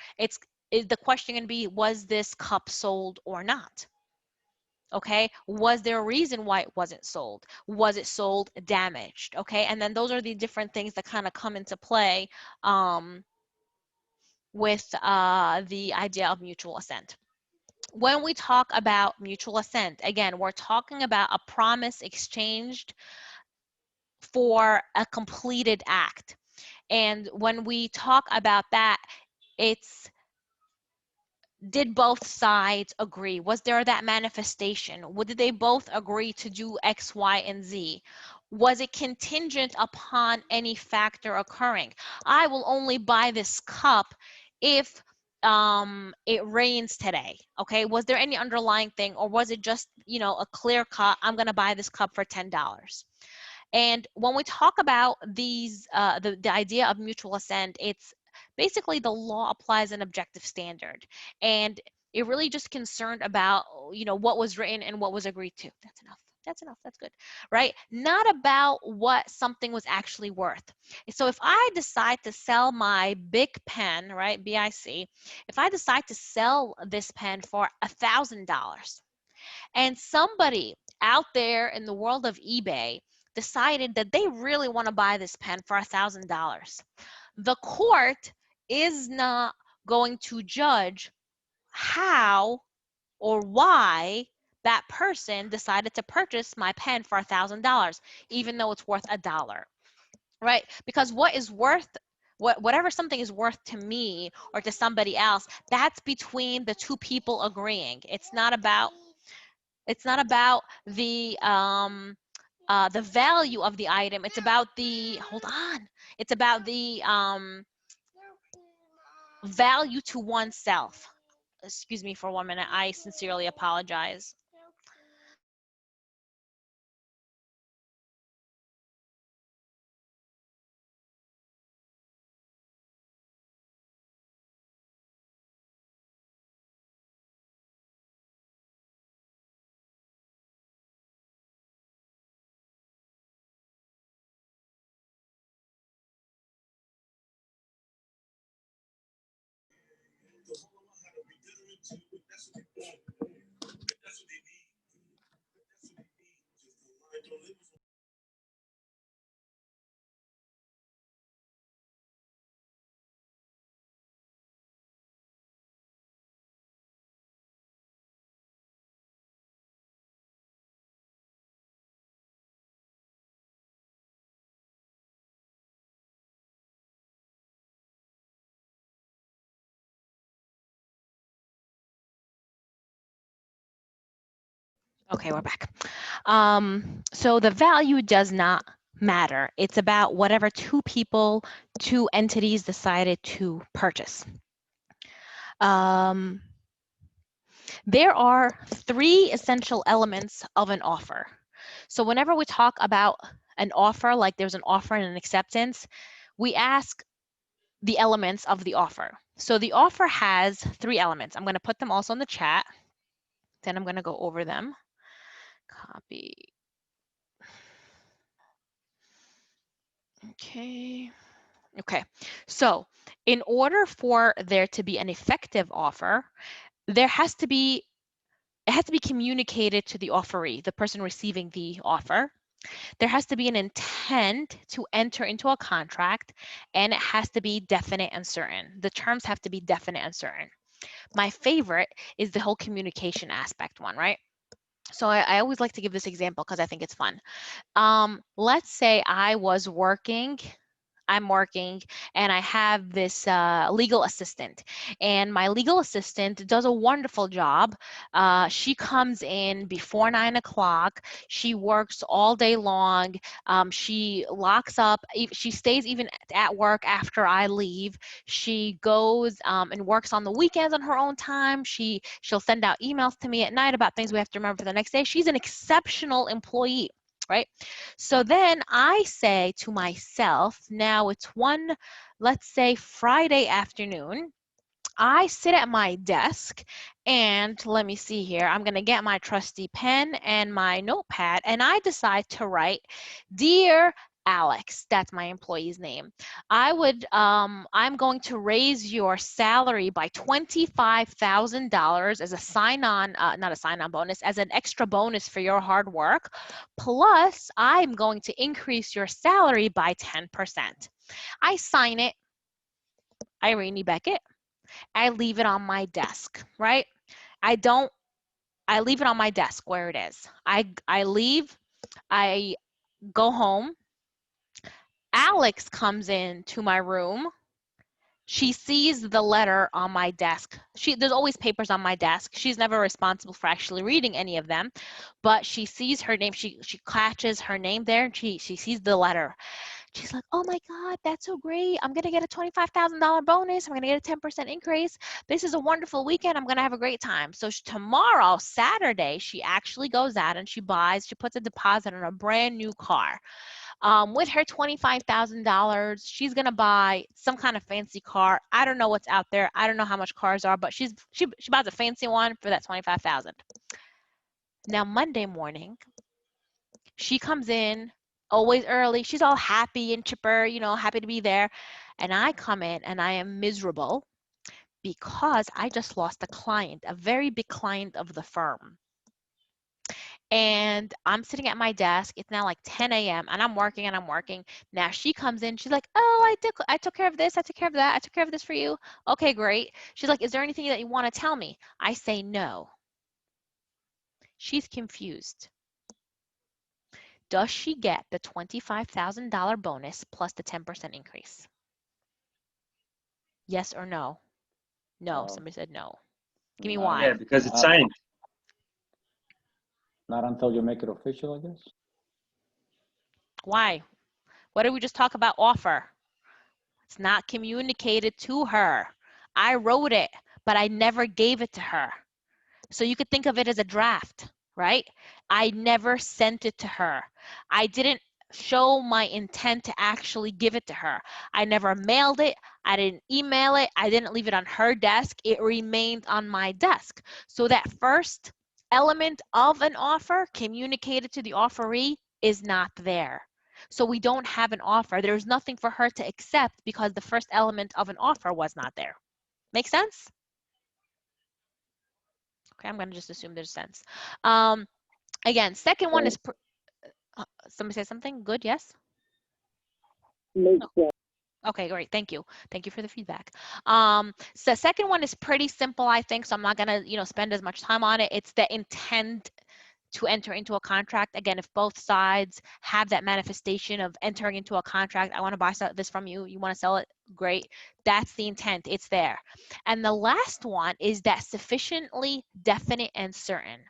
the question can be, was this cup sold or not? Okay, was there a reason why it wasn't sold? Was it sold damaged? Okay, and then those are the different things that kind of come into play with the idea of mutual assent. When we talk about mutual assent, again, we're talking about a promise exchanged for a completed act. And when we talk about that, it's, did both sides agree? Was there that manifestation? Did they both agree to do X, Y, and Z? Was it contingent upon any factor occurring? I will only buy this cup if it rains today. Okay, was there any underlying thing, or was it just, you know, a clear cut, I'm going to buy this cup for $10? And when we talk about these, the idea of mutual assent, it's basically the law applies an objective standard, and it really just concerned about, you know, what was written and what was agreed to. That's enough. That's enough. That's good, right? Not about what something was actually worth. So if I decide to sell my Bic pen, right, BIC, if I decide to sell this pen for $1,000, and somebody out there in the world of eBay decided that they really want to buy this pen for $1,000, the court is not going to judge how or why that person decided to purchase my pen for $1,000, even though it's worth $1, right? Because what is worth whatever something is worth to me or to somebody else, that's between the two people agreeing. It's not about the value of the item. It's about the, hold on, it's about the value to oneself. Excuse me for 1 minute. I sincerely apologize. Okay, we're back. So the value does not matter. It's about whatever two entities decided to purchase. There are 3 essential elements of an offer. So whenever we talk about an offer, like there's an offer and an acceptance, we ask the elements of the offer. So the offer has 3 elements. I'm going to put them also in the chat. Then I'm going to go over them. Copy. Okay. So in order for there to be an effective offer, it has to be communicated to the offeree, the person receiving the offer. There has to be an intent to enter into a contract, and it has to be definite and certain. The terms have to be definite and certain. My favorite is the whole communication aspect one, right? So I always like to give this example because I think it's fun. Let's say I'm working and I have this legal assistant, and my legal assistant does a wonderful job. She comes in before 9 o'clock. She works all day long. She locks up. She stays even at work after I leave. She goes and works on the weekends on her own time. She'll send out emails to me at night about things we have to remember for the next day. She's an exceptional employee, right? So then I say to myself, now it's let's say Friday afternoon. I sit at my desk and let me see here. I'm going to get my trusty pen and my notepad, and I decide to write, "Dear Alex," that's my employee's name. I'm going to raise your salary by $25,000 as a sign-on, not a sign-on bonus, as an extra bonus for your hard work. Plus, I'm going to increase your salary by 10%. I sign it, Irene Beckett. I leave it on my desk, right? I leave it on my desk where it is. I leave, I go home. Alex comes into my room. She sees the letter on my desk. There's always papers on my desk. She's never responsible for actually reading any of them, but she sees her name. She catches her name there, and she sees the letter. She's like, "Oh my God, that's so great. I'm going to get a $25,000 bonus. I'm going to get a 10% increase. This is a wonderful weekend. I'm going to have a great time." So tomorrow, Saturday, she actually goes out and she puts a deposit on a brand new car. With her $25,000, she's going to buy some kind of fancy car. I don't know what's out there. I don't know how much cars are, but she buys a fancy one for that $25,000. Now, Monday morning, she comes in always early. She's all happy and chipper, happy to be there. And I come in and I am miserable because I just lost a client, a very big client of the firm. And I'm sitting at my desk. It's now like 10 a.m. and I'm working. Now she comes in. She's like, "Oh, I took care of this. I took care of that. I took care of this for you." Okay, great. She's like, "Is there anything that you want to tell me?" I say no. She's confused. Does she get the $25,000 bonus plus the 10% increase? Yes or no? No. Um, Somebody said no. Give me not, why. Yeah, because it's not, signed. not until you make it official, I guess. Why? What did we just talk about? Offer. It's not communicated to her. I wrote it, but I never gave it to her. So you could think of it as a draft, right? I never sent it to her. I didn't show my intent to actually give it to her. I never mailed it. I didn't email it. I didn't leave it on her desk. It remained on my desk. So that first element of an offer communicated to the offeree is not there. So we don't have an offer. There's nothing for her to accept because the first element of an offer was not there. Make sense? Okay, I'm going to just assume there's sense. Again, second one is, somebody say something? Good, yes? Makes sense. Okay, great. Thank you. Thank you for the feedback. So second one is pretty simple, I think, so I'm not going to, spend as much time on it. It's the intent to enter into a contract. Again, if both sides have that manifestation of entering into a contract, I want to buy this from you, you want to sell it, great. That's the intent. It's there. And the last one is that sufficiently definite and certain.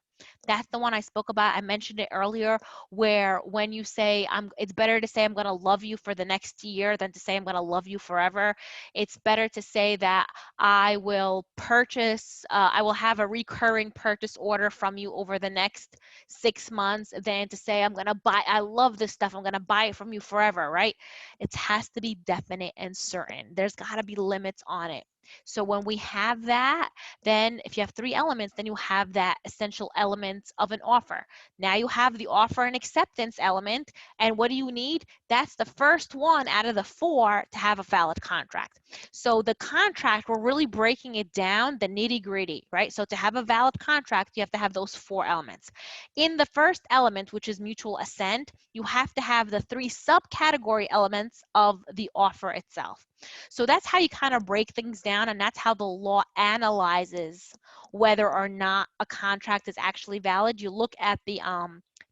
That's the one I spoke about. I mentioned it earlier, where when you say, it's better to say I'm going to love you for the next year than to say I'm going to love you forever. It's better to say that I will purchase, I will have a recurring purchase order from you over the next 6 months than to say I'm going to buy, I love this stuff, I'm going to buy it from you forever, right? It has to be definite and certain. There's got to be limits on it. So when we have that, then if you have 3 elements, then you have that essential elements of an offer. Now you have the offer and acceptance element. And what do you need? That's the first one out of the 4 to have a valid contract. So the contract, we're really breaking it down, the nitty gritty, right? So to have a valid contract, you have to have those 4 elements. In the first element, which is mutual assent, you have to have the 3 subcategory elements of the offer itself. So that's how you kind of break things down, and that's how the law analyzes whether or not a contract is actually valid. You look at the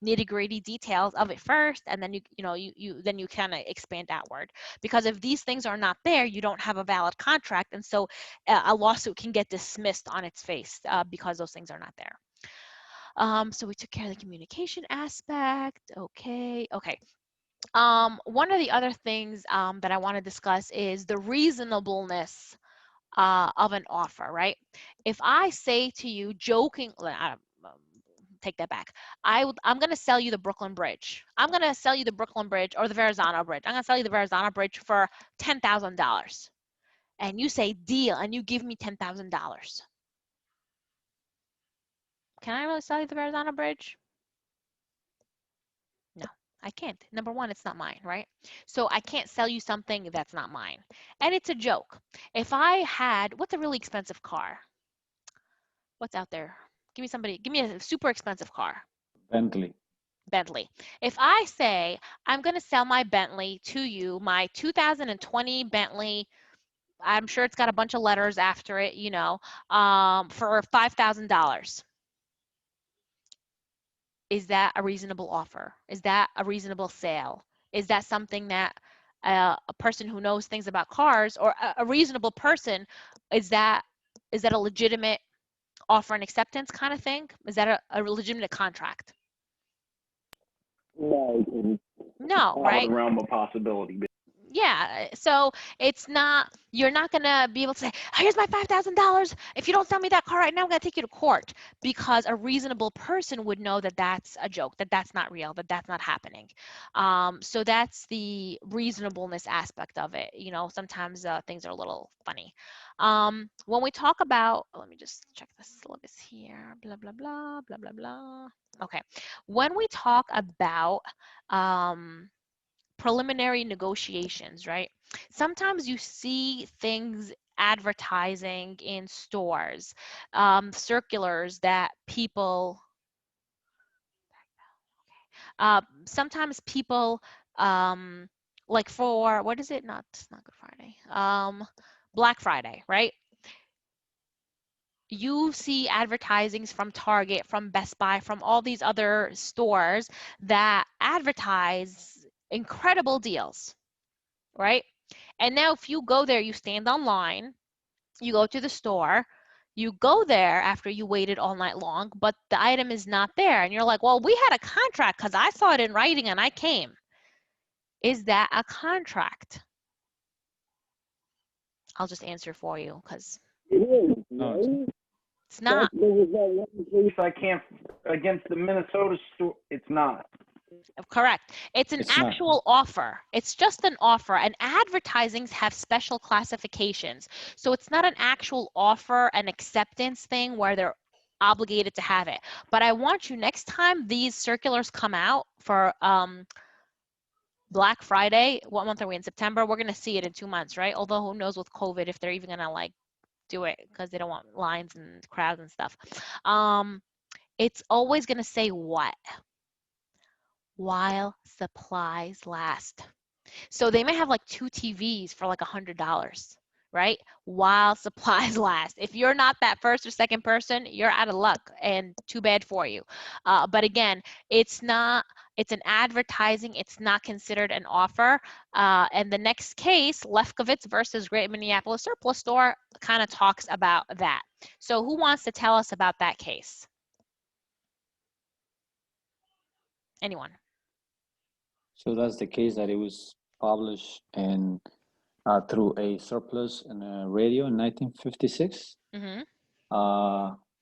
nitty-gritty details of it first, and then you kind of expand outward. Because if these things are not there, you don't have a valid contract, and so a lawsuit can get dismissed on its face because those things are not there. So we took care of the communication aspect. Okay. One of the other things that I want to discuss is the reasonableness of an offer, right? If I say to you jokingly, take that back. I'm going to sell you the Brooklyn Bridge. I'm going to sell you the Brooklyn Bridge or the Verrazano Bridge. I'm going to sell you the Verrazano Bridge for $10,000. And you say deal, and you give me $10,000. Can I really sell you the Verrazano Bridge? No, I can't. Number one, it's not mine, right? So I can't sell you something that's not mine. And it's a joke. If I had, what's a really expensive car? What's out there? Give me a super expensive car. Bentley. Bentley. If I say I'm going to sell my Bentley to you, my 2020 Bentley, I'm sure it's got a bunch of letters after it, for $5,000. Is that a reasonable offer? Is that a reasonable sale? Is that something that a person who knows things about cars, or a reasonable person, is that a legitimate offer and acceptance kind of thing? Is that a legitimate contract? No, it's No, out of right? the realm of possibility. Yeah, so you're not gonna be able to say, oh, here's my $5,000. If you don't sell me that car right now, I'm gonna take you to court, because a reasonable person would know that that's a joke, that that's not real, that that's not happening. So that's the reasonableness aspect of it. Sometimes things are a little funny. When we talk about, let me just check the syllabus here, blah, blah, blah, blah, blah, blah. Okay, when we talk about preliminary negotiations, right? Sometimes you see things advertising in stores, circulars that people, sometimes people, like for, what is it? Not Good Friday, Black Friday, right? You see advertisings from Target, from Best Buy, from all these other stores that advertise incredible deals, right? And now if you go there, you stand online, you go to the store, you go there after you waited all night long, but the item is not there. And you're like, well, we had a contract because I saw it in writing and I came. Is that a contract? I'll just answer for you because It is, No, right? it's not. There was that one case I can't against the Minnesota store. It's not. Correct. It's an It's not. actual offer. It's just an offer. And advertisings have special classifications. So it's not an actual offer, an acceptance thing where they're obligated to have it. But I want you, next time these circulars come out for Black Friday, what month are we in? September? We're going to see it in 2 months, right? Although who knows with COVID if they're even going to like do it because they don't want lines and crowds and stuff. It's always going to say what? While supplies last. So they may have like 2 TVs for like $100, right? While supplies last. If you're not that first or second person, you're out of luck and too bad for you. But again, it's an advertising. It's not considered an offer. And the next case, Lefkovitz versus Great Minneapolis Surplus Store, kind of talks about that. So who wants to tell us about that case? Anyone? So that's the case that it was published and through a surplus in a radio in 1956,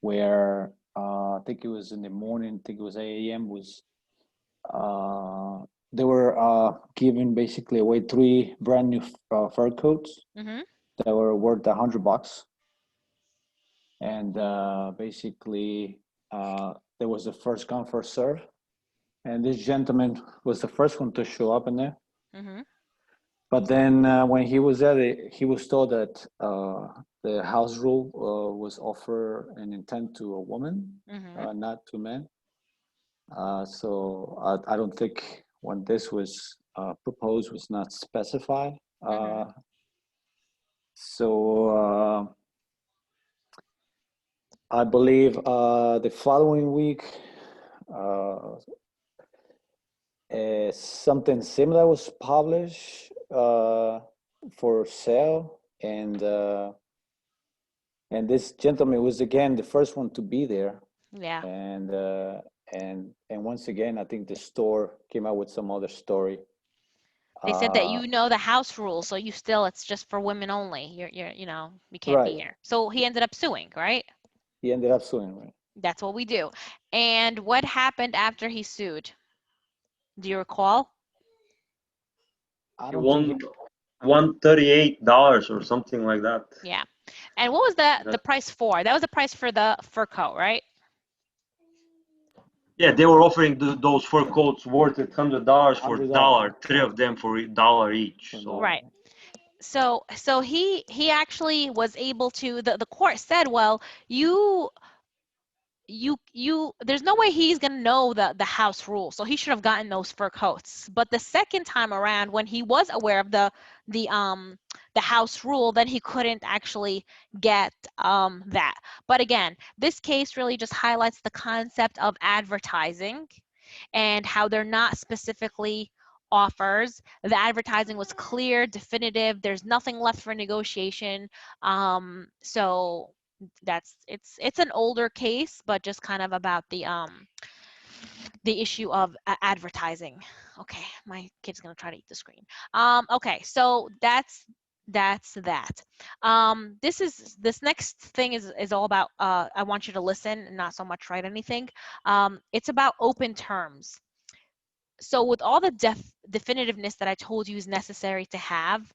where I think it was in the morning, I think it was 8 a.m. was they were giving basically away 3 brand new fur coats that were worth $100, and basically there was the first come first serve, and this gentleman was the first one to show up in there. But then when he was there, he was told that the house rule was offer an intent to a woman, not to men. So I don't think when this was proposed was not specified. So I believe the following week, something similar was published for sale, and this gentleman was again the first one to be there. Yeah. And once again, I think the store came out with some other story. They said that the house rules, so it's just for women only. You can't Right. be here. So he ended up suing, right? He ended up suing, right? That's what we do. And what happened after he sued? Do you recall? I He don't won think $138 or something like that. Yeah. And what was the price for? That was the price for the fur coat, right? Yeah, they were offering those fur coats worth $100 for $1, 3 of them for $1 each. So. Right. So he actually was able to. The court said, well, there's no way he's gonna know the house rule, so he should have gotten those fur coats. But the second time around, when he was aware of the house rule, then he couldn't actually get that. But again, this case really just highlights the concept of advertising and how they're not specifically offers. The advertising was clear, definitive. There's nothing left for negotiation. So it's an older case, but just kind of about the issue of advertising. Okay, my kid's gonna try to eat the screen. Okay, so that's that. This next thing is all about. I want you to listen and not so much write anything. It's about open terms. So with all the definitiveness that I told you is necessary to have,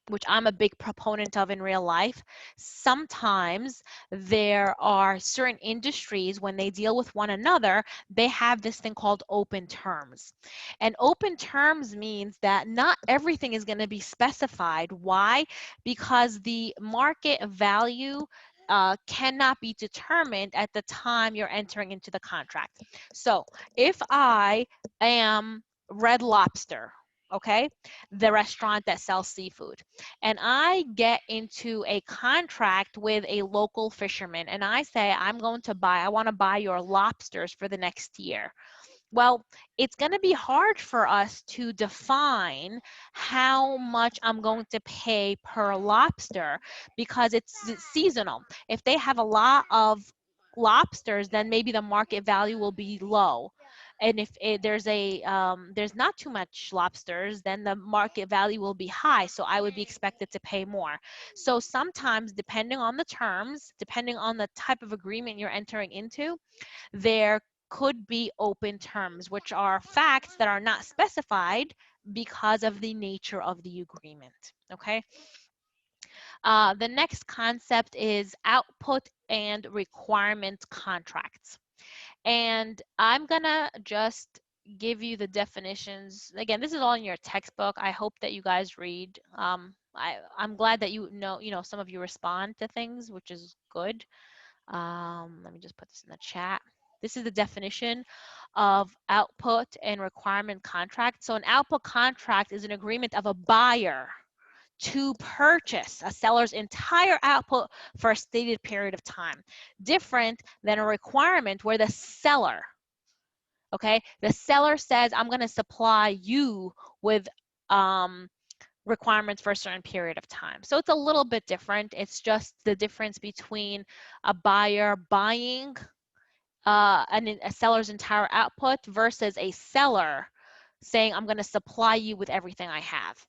which I'm a big proponent of in real life, sometimes there are certain industries when they deal with one another, they have this thing called open terms. And open terms means that not everything is going to be specified. Why? Because the market value cannot be determined at the time you're entering into the contract. So if I am Red Lobster, okay, the restaurant that sells seafood, and I get into a contract with a local fisherman and I say, I want to buy your lobsters for the next year. Well, it's going to be hard for us to define how much I'm going to pay per lobster because it's seasonal. If they have a lot of lobsters, then maybe the market value will be low. And if there's not too much lobsters, then the market value will be high. So I would be expected to pay more. So sometimes, depending on the terms, depending on the type of agreement you're entering into, there could be open terms, which are facts that are not specified because of the nature of the agreement. Okay. The next concept is output and requirement contracts. And I'm gonna just give you the definitions. Again, this is all in your textbook. I hope that you guys read. I'm glad that you know, some of you respond to things, which is good. Let me just put this in the chat. This is the definition of output and requirement contract. So an output contract is an agreement of a buyer to purchase a seller's entire output for a stated period of time. Different than a requirement where the seller, okay, the seller says, I'm going to supply you with requirements for a certain period of time. So it's a little bit different. It's just the difference between a buyer buying a seller's entire output versus a seller saying, I'm going to supply you with everything I have.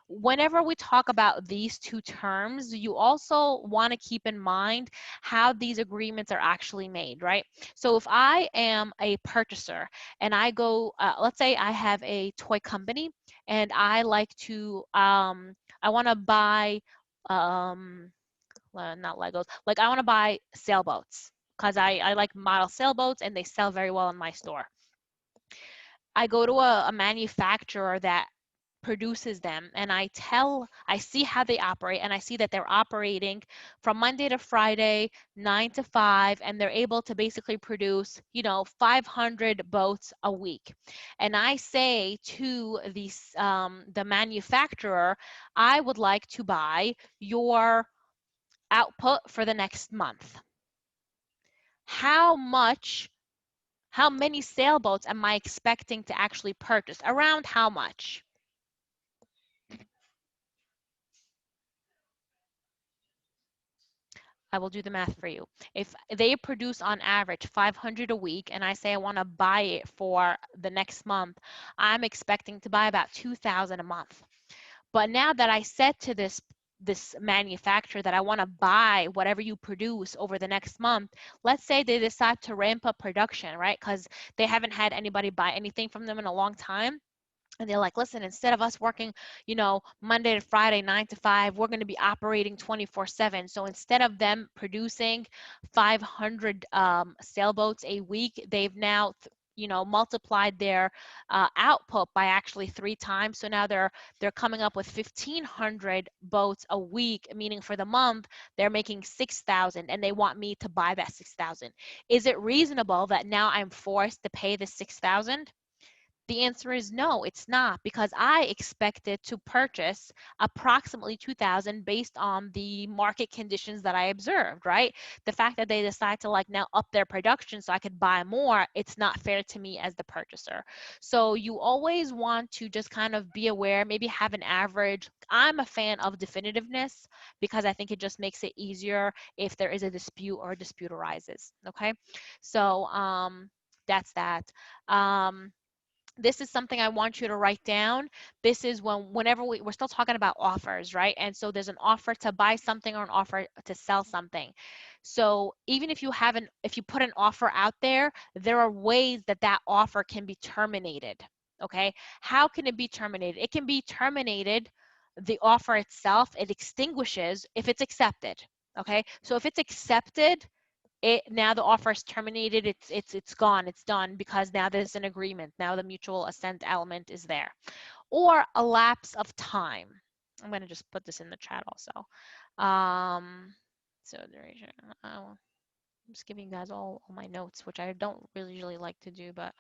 Whenever we talk about these two terms, you also want to keep in mind how these agreements are actually made, right? So if I am a purchaser and I go, let's say I have a toy company and I like to, I want to buy, not Legos, like I want to buy sailboats because I like model sailboats and they sell very well in my store. I go to a manufacturer that produces them and I see how they operate, and I see that they're operating from Monday to Friday, 9 to 5, and they're able to basically produce, 500 boats a week. And I say to the manufacturer, I would like to buy your output for the next month. How many sailboats am I expecting to actually purchase? Around how much? I will do the math for you. If they produce on average 500 a week and I say I want to buy it for the next month, I'm expecting to buy about 2,000 a month. But now that I said to this manufacturer that I want to buy whatever you produce over the next month, let's say they decide to ramp up production, right? Because they haven't had anybody buy anything from them in a long time. And they're like, listen, instead of us working, Monday to Friday, 9 to 5, we're going to be operating 24/7. So instead of them producing 500 sailboats a week, they've now multiplied their output by actually 3 times. So now they're coming up with 1,500 boats a week, meaning for the month they're making 6,000, and they want me to buy that 6,000. Is it reasonable that now I'm forced to pay the 6,000? The answer is no, it's not, because I expected to purchase approximately 2,000 based on the market conditions that I observed, right? The fact that they decide to now up their production so I could buy more, it's not fair to me as the purchaser. So you always want to just kind of be aware, maybe have an average. I'm a fan of definitiveness because I think it just makes it easier if there is a dispute or a dispute arises, okay? So that's that. This is something I want you to write down. This is whenever we're still talking about offers, right? And so there's an offer to buy something or an offer to sell something. So even if you put an offer out there, there are ways that offer can be terminated, okay? How can it be terminated? It can be terminated, the offer itself, it extinguishes if it's accepted, okay? So if it's accepted, now the offer is terminated, it's gone, it's done, because now there's an agreement. Now the mutual assent element is there. Or a lapse of time. I'm going to just put this in the chat also. So duration. I'm just giving you guys all my notes, which I don't really usually like to do, but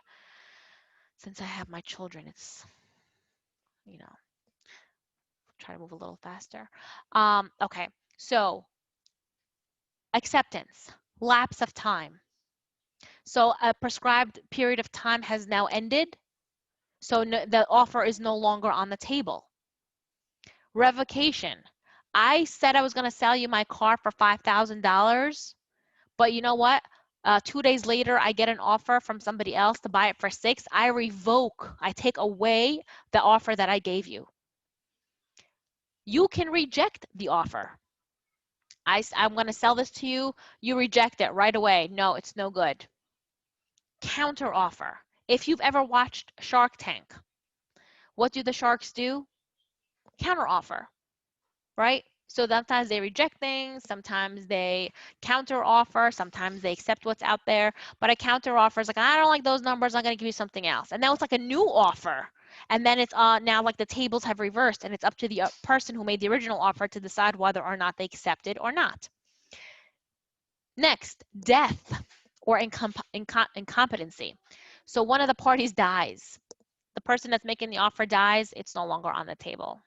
since I have my children, it's, try to move a little faster. Okay, so acceptance, lapse of time. So a prescribed period of time has now ended. So the offer is no longer on the table. Revocation. I said I was going to sell you my car for $5,000, but you know what? 2 days later, I get an offer from somebody else to buy it for $6,000. I revoke, I take away the offer that I gave you. You can reject the offer. I'm going to sell this to you. You reject it right away. No, it's no good. Counter offer. If you've ever watched Shark Tank, what do the sharks do? Counter offer, right? So sometimes they reject things, sometimes they counter offer, sometimes they accept what's out there. But a counter offer is like, I don't like those numbers, I'm going to give you something else. And now it's like a new offer. And then it's now like the tables have reversed, and it's up to the person who made the original offer to decide whether or not they accept it or not. Next, death or incompetency. So one of the parties dies. The person that's making the offer dies, it's no longer on the table.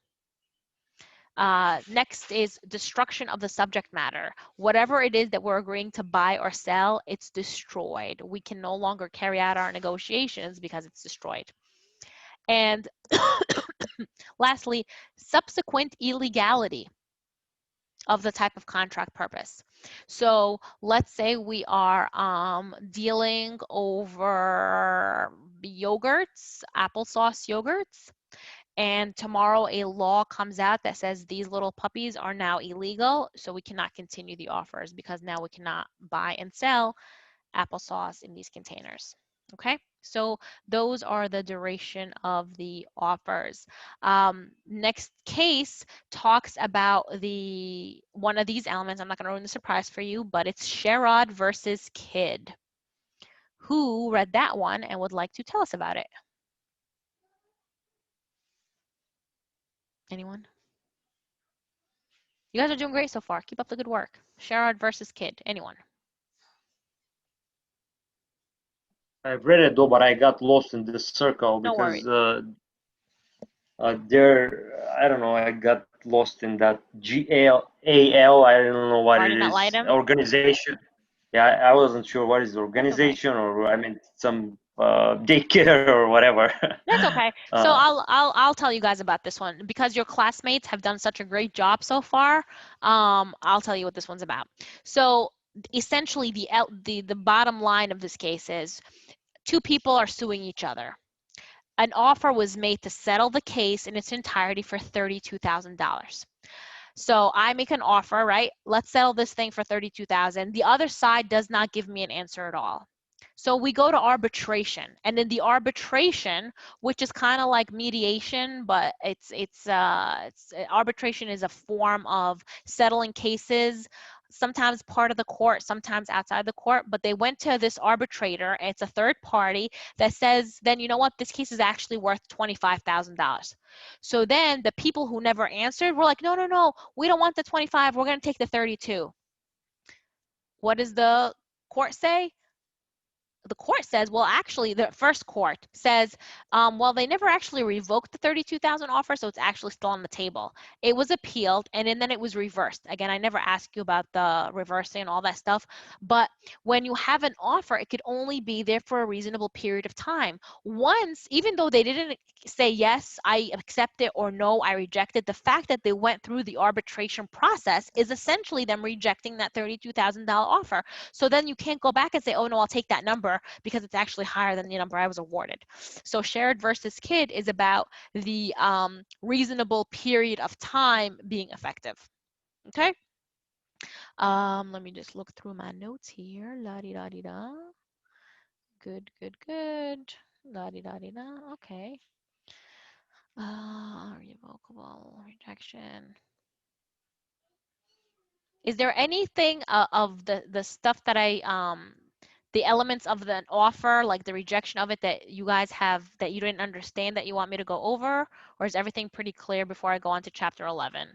Next is destruction of the subject matter. Whatever it is that we're agreeing to buy or sell, it's destroyed. We can no longer carry out our negotiations because it's destroyed. And lastly, subsequent illegality of the type of contract purpose. So let's say we are dealing over yogurts, applesauce yogurts, and tomorrow a law comes out that says these little puppies are now illegal, so we cannot continue the offers because now we cannot buy and sell applesauce in these containers. Okay, so those are the duration of the offers. Next case talks about one of these elements. I'm not going to ruin the surprise for you, but it's Sherrod versus Kidd. Who read that one and would like to tell us about it? Anyone? You guys are doing great so far. Keep up the good work. Sherrod versus Kidd. Anyone? I've read it though, but I got lost in this circle because I don't know, I got lost in that GAL, I don't know what it is, organization. Yeah, I wasn't sure what is the organization, or I mean some daycare or whatever. That's okay. So I'll tell you guys about this one because your classmates have done such a great job so far. I'll tell you what this one's about. So essentially the bottom line of this case is two people are suing each other. An offer was made to settle the case in its entirety for $32,000. So I make an offer, right? Let's settle this thing for $32,000. The other side does not give me an answer at all. So we go to arbitration, and in the arbitration, which is kind of like mediation, but arbitration is a form of settling cases, sometimes part of the court, sometimes outside the court, but they went to this arbitrator, and it's a third party that says, then you know what, this case is actually worth $25,000. So then the people who never answered were like, no, we don't want the 25, we're going to take the 32. What does the court say? The court says, well, actually, the first court says, well, they never actually revoked the $32,000 offer, so it's actually still on the table. It was appealed, and then it was reversed. Again, I never asked you about the reversing and all that stuff, but when you have an offer, it could only be there for a reasonable period of time. Once, even though they didn't say, yes, I accept it, or no, I reject it, the fact that they went through the arbitration process is essentially them rejecting that $32,000 offer. So then you can't go back and say, oh, no, I'll take that number, because it's actually higher than the number I was awarded. So Sherrod versus Kidd is about the reasonable period of time being effective. Okay. Let me just look through my notes here. La-di-da-di-da. Good. La-di-da-di-da. Okay. Revocable, rejection. Is there anything of the stuff that the elements of the offer, like the rejection of it, that you guys have, that you didn't understand, that you want me to go over? Or is everything pretty clear before I go on to chapter 11?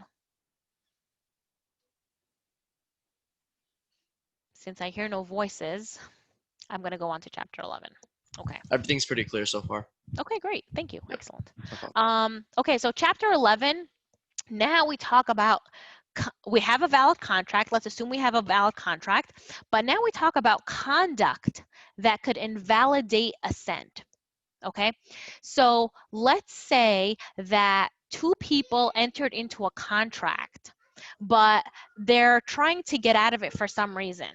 Since I hear no voices, I'm going to go on to chapter 11. Okay. Everything's pretty clear so far. Okay, great. Thank you. Yep. Excellent. No okay, so chapter 11, now we talk about, we have a valid contract. Let's assume we have a valid contract, but now we talk about conduct that could invalidate assent. Okay, so let's say that two people entered into a contract, but they're trying to get out of it for some reason.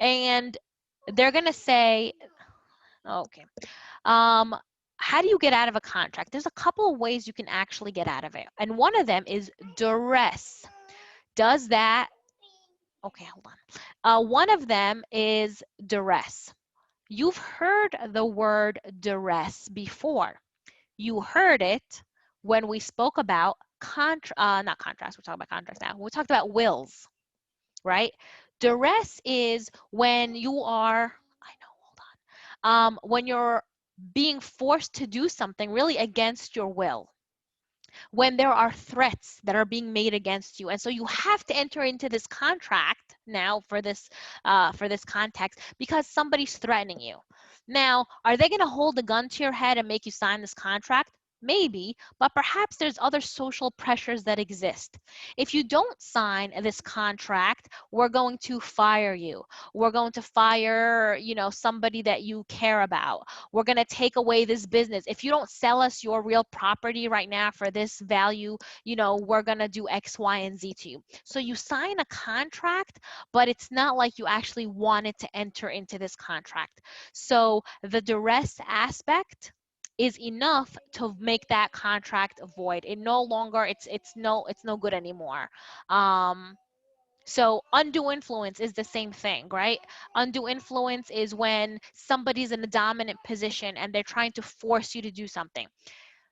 And they're going to say, okay, how do you get out of a contract? There's a couple of ways you can actually get out of it. And one of them is duress. Does that, okay, hold on. One of them is duress. You've heard the word duress before. You heard it when we spoke about not contracts, we're talking about contracts now. We talked about wills, right? Duress is when you are, when you're being forced to do something really against your will. When there are threats that are being made against you, and so you have to enter into this contract now for this context because somebody's threatening you. Now, are they going to hold a gun to your head and make you sign this contract? Maybe, but perhaps there's other social pressures that exist. If you don't sign this contract, we're going to fire you. We're going to fire, somebody that you care about. We're going to take away this business. If you don't sell us your real property right now for this value, we're going to do X, Y, and Z to you. So you sign a contract, but it's not like you actually wanted to enter into this contract. So the duress aspect is enough to make that contract void. It no longer, it's no good anymore. So undue influence is the same thing, right? Undue influence is when somebody's in a dominant position and they're trying to force you to do something.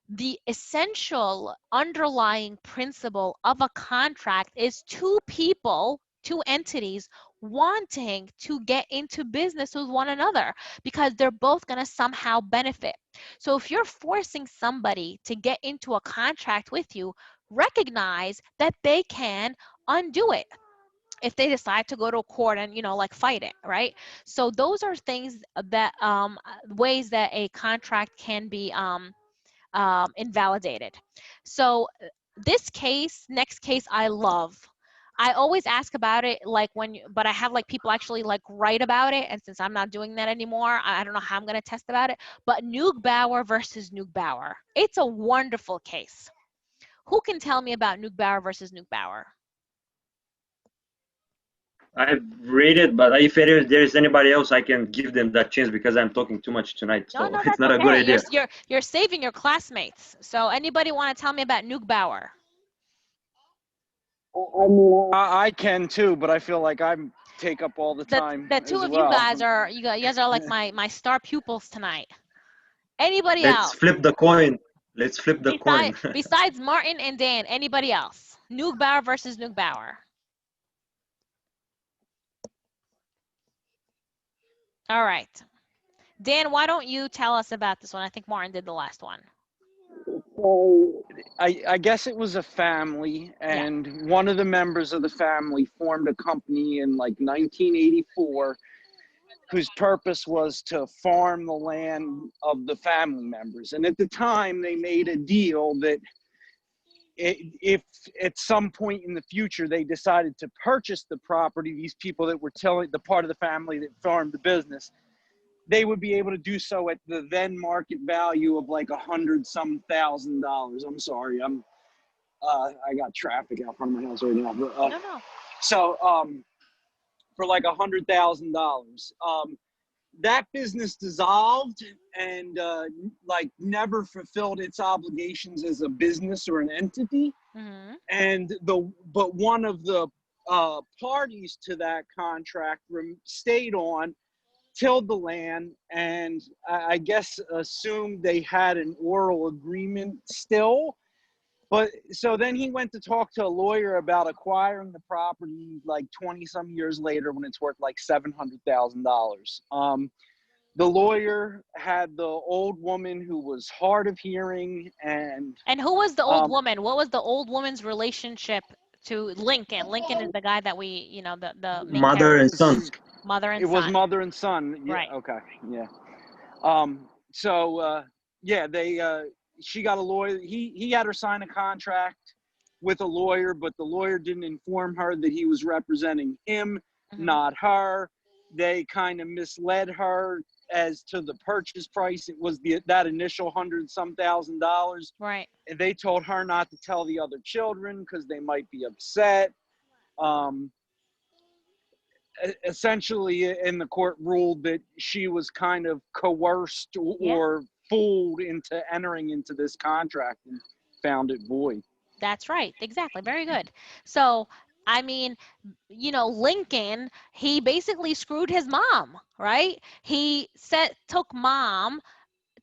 The essential underlying principle of a contract is two people, two entities wanting to get into business with one another because they're both going to somehow benefit. So if you're forcing somebody to get into a contract with you, recognize that they can undo it if they decide to go to court and fight it, right? So those are things that ways that a contract can be invalidated. So this case, next case, I love. I always ask about it but I have people actually write about it, and since I'm not doing that anymore, I don't know how I'm going to test about it. But Neugbauer versus Neugbauer, it's a wonderful case. Who can tell me about Neugbauer versus Neugbauer? I've read it, but if there's anybody else, I can give them that chance because I'm talking too much tonight. So No, it's not a good idea. You're saving your classmates. So anybody want to tell me about Neugbauer? I mean, I can too, but I feel like I take up all the time. The two of well. you guys are like my star pupils tonight. Anybody Let's else? flip the coin. Let's flip the coin. Besides Martin and Dan, anybody else? Neugbauer versus Neugbauer. All right. Dan, why don't you tell us about this one? I think Martin did the last one. So I guess it was a family, and one of the members of the family formed a company in 1984 whose purpose was to farm the land of the family members. And at the time, they made a deal that if at some point in the future they decided to purchase the property, these people that were the part of the family that farmed the business, they would be able to do so at the then market value of $100,000. I'm sorry, I got traffic out front of my house right now. But, No. So for $100,000, that business dissolved and never fulfilled its obligations as a business or an entity. Mm-hmm. And but one of the parties to that contract stayed on, tilled the land, and I guess assumed they had an oral agreement still. But so then he went to talk to a lawyer about acquiring the property 20 some years later when it's worth $700,000. The lawyer had the old woman who was hard of hearing, and who was the old woman? What was the old woman's relationship to Lincoln? Lincoln is the guy that we, the main mother and son. Mother and it son. was mother and son. Yeah, right. Okay. Yeah. She got a lawyer. He had her sign a contract with a lawyer, but the lawyer didn't inform her that he was representing him, not her. they kind of misled her as to the purchase price. It was that initial $100,000. Right. And they told her not to tell the other children because they might be upset. Essentially, in the court ruled that she was kind of coerced or fooled into entering into this contract and found it void. That's right. Exactly. Very good. So, I mean, you know, Lincoln, he basically screwed his mom, right? He took mom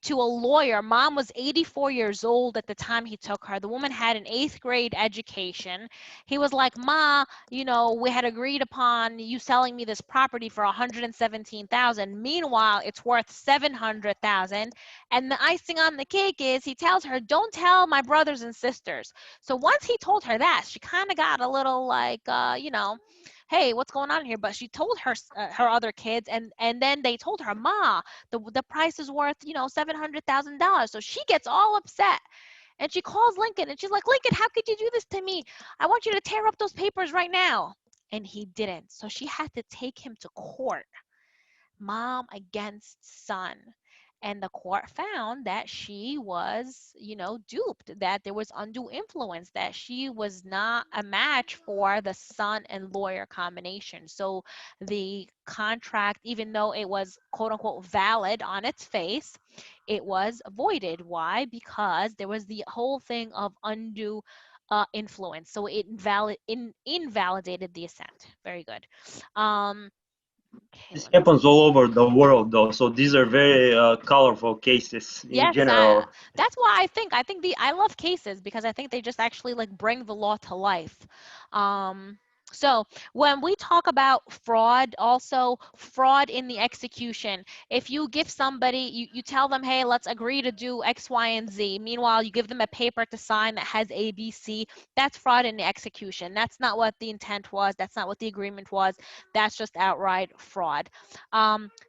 to a lawyer. Mom was 84 years old at the time he took her. The woman had an 8th grade education. He was like, Ma, you know, we had agreed upon you selling me this property for 117,000. Meanwhile, it's worth 700,000. And the icing on the cake is he tells her, don't tell my brothers and sisters. So once he told her that, she kind of got a little like, you know, hey, what's going on here? But she told her other kids, and then they told her, Ma, the price is worth, you know, $700,000. So she gets all upset, and she calls Lincoln, and she's like, Lincoln, how could you do this to me? I want you to tear up those papers right now. And he didn't. So she had to take him to court, mom against son. And the court found that she was, you know, duped, that there was undue influence, that she was not a match for the son and lawyer combination. So the contract, even though it was quote unquote valid on its face, it was voided. Why? Because there was the whole thing of undue influence. So it invalidated the assent. Very good. Okay, This happens all over the world, though. So these are very colorful cases in general. That's why I love cases, because I think they just actually like bring the law to life. So when we talk about fraud, also fraud in the execution, if you give somebody, you tell them, hey, let's agree to do X, Y, and Z. Meanwhile, you give them a paper to sign that has A, B, C. That's fraud in the execution. That's not what the intent was. That's not what the agreement was. That's just outright fraud.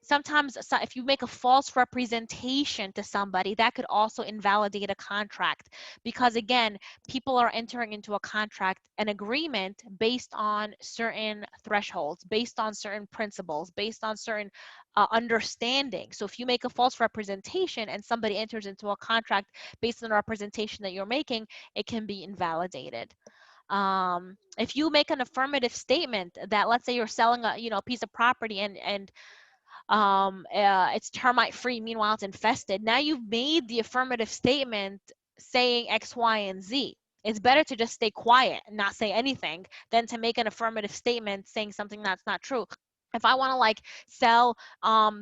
Sometimes if you make a false representation to somebody, that could also invalidate a contract, because again, people are entering into a contract, an agreement based on certain thresholds, based on certain principles, based on certain understanding. So if you make a false representation and somebody enters into a contract based on the representation that you're making, it can be invalidated. If you make an affirmative statement that, let's say you're selling a piece of property and it's termite free, meanwhile it's infested, now you've made the affirmative statement saying X, Y, and Z. It's better to just stay quiet and not say anything than to make an affirmative statement saying something that's not true. If I want to like sell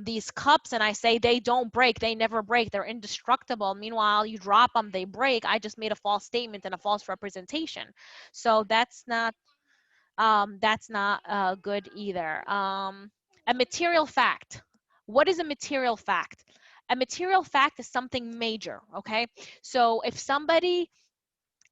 these cups and I say they don't break, they never break, they're indestructible, meanwhile you drop them, they break, I just made a false statement and a false representation. So that's not good either. A material fact. What is a material fact? A material fact is something major, okay? So if somebody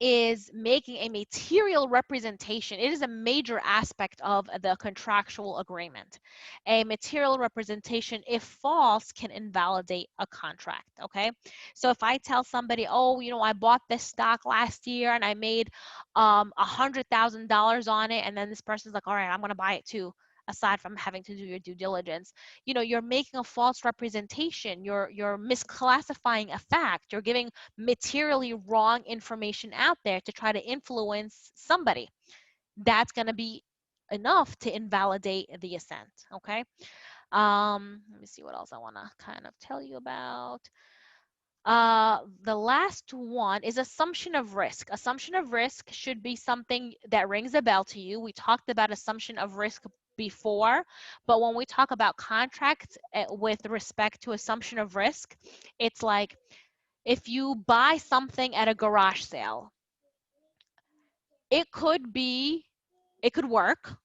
is making a material representation, it is a major aspect of the contractual agreement. A material representation, if false, can invalidate a contract, okay? So if I tell somebody, oh, you know, I bought this stock last year and I made $100,000 on it, and then this person's like, all right, I'm going to buy it too, aside from having to do your due diligence, you know, you're making a false representation, you're misclassifying a fact, you're giving materially wrong information out there to try to influence somebody. That's going to be enough to invalidate the assent, okay? Let me see what else I want to kind of tell you about. The last one is assumption of risk. Assumption of risk should be something that rings a bell to you. We talked about assumption of risk before, but when we talk about contracts with respect to assumption of risk, it's like if you buy something at a garage sale, it could work,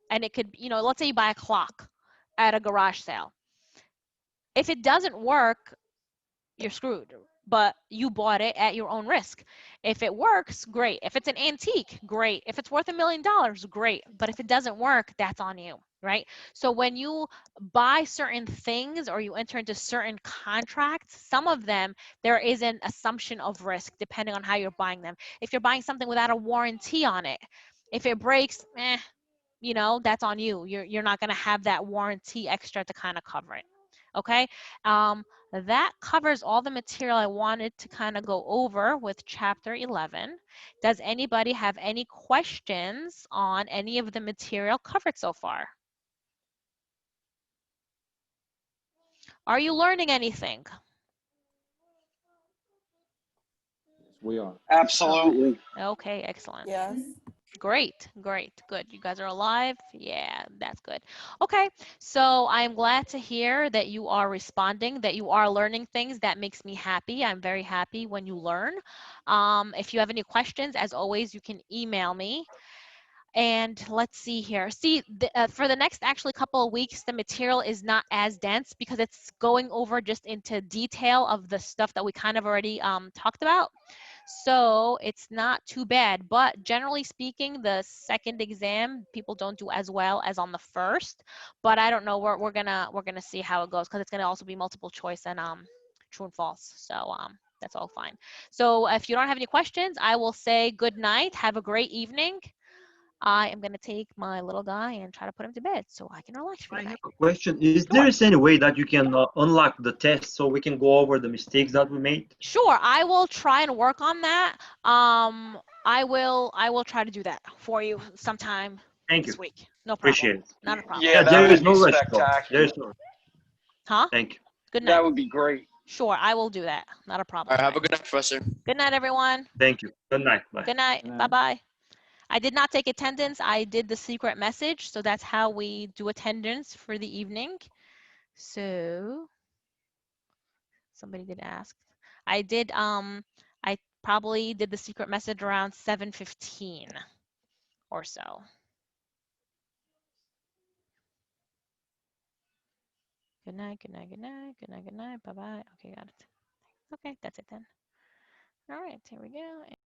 and it could, you know, let's say you buy a clock at a garage sale. If it doesn't work, you're screwed, but you bought it at your own risk. If it works, great. If it's an antique, great. If it's worth $1 million, great. But if it doesn't work, that's on you, right? So when you buy certain things or you enter into certain contracts, some of them, there is an assumption of risk depending on how you're buying them. If you're buying something without a warranty on it, if it breaks, you know, that's on you. You're not going to have that warranty extra to kind of cover it. Okay, that covers all the material I wanted to kind of go over with chapter 11. Does anybody have any questions on any of the material covered so far? Are you learning anything? We are. Absolutely. Okay, excellent. Yes. Great, great, good. You guys are alive? Yeah, that's good. Okay, so I'm glad to hear that you are responding, that you are learning things. That makes me happy. I'm very happy when you learn. If you have any questions, as always, you can email me. And let's see here. See, for the next actually couple of weeks, the material is not as dense because it's going over just into detail of the stuff that we kind of already talked about. So it's not too bad, but generally speaking, the second exam people don't do as well as on the first. But I don't know. We're gonna see how it goes because it's gonna also be multiple choice and true and false. So that's all fine. So if you don't have any questions, I will say good night. Have a great evening. I am gonna take my little guy and try to put him to bed so I can relax for the I night. have a question. Is Sure. there any way that you can unlock the test so we can go over the mistakes that we made? Sure, I will try and work on that. I will try to do that for you sometime Thank this you. week. No problem. Appreciate it. Not a problem. Yeah, There that is would no be rush though. There is spectacular. no. Huh? Thank you. Good night. That would be great. Sure, I will do that. Not a problem. All right, have a Guys. good night, Professor. Good night, everyone. Thank you. Good night. Bye. Good night. Good night. Bye-bye. I did not take attendance. I did the secret message, so that's how we do attendance for the evening. So somebody did ask. I probably did the secret message around 7:15 or so. Good night, good night, good night, good night, good night. Bye-bye. Okay, got it. Okay, that's it then. All right, here we go.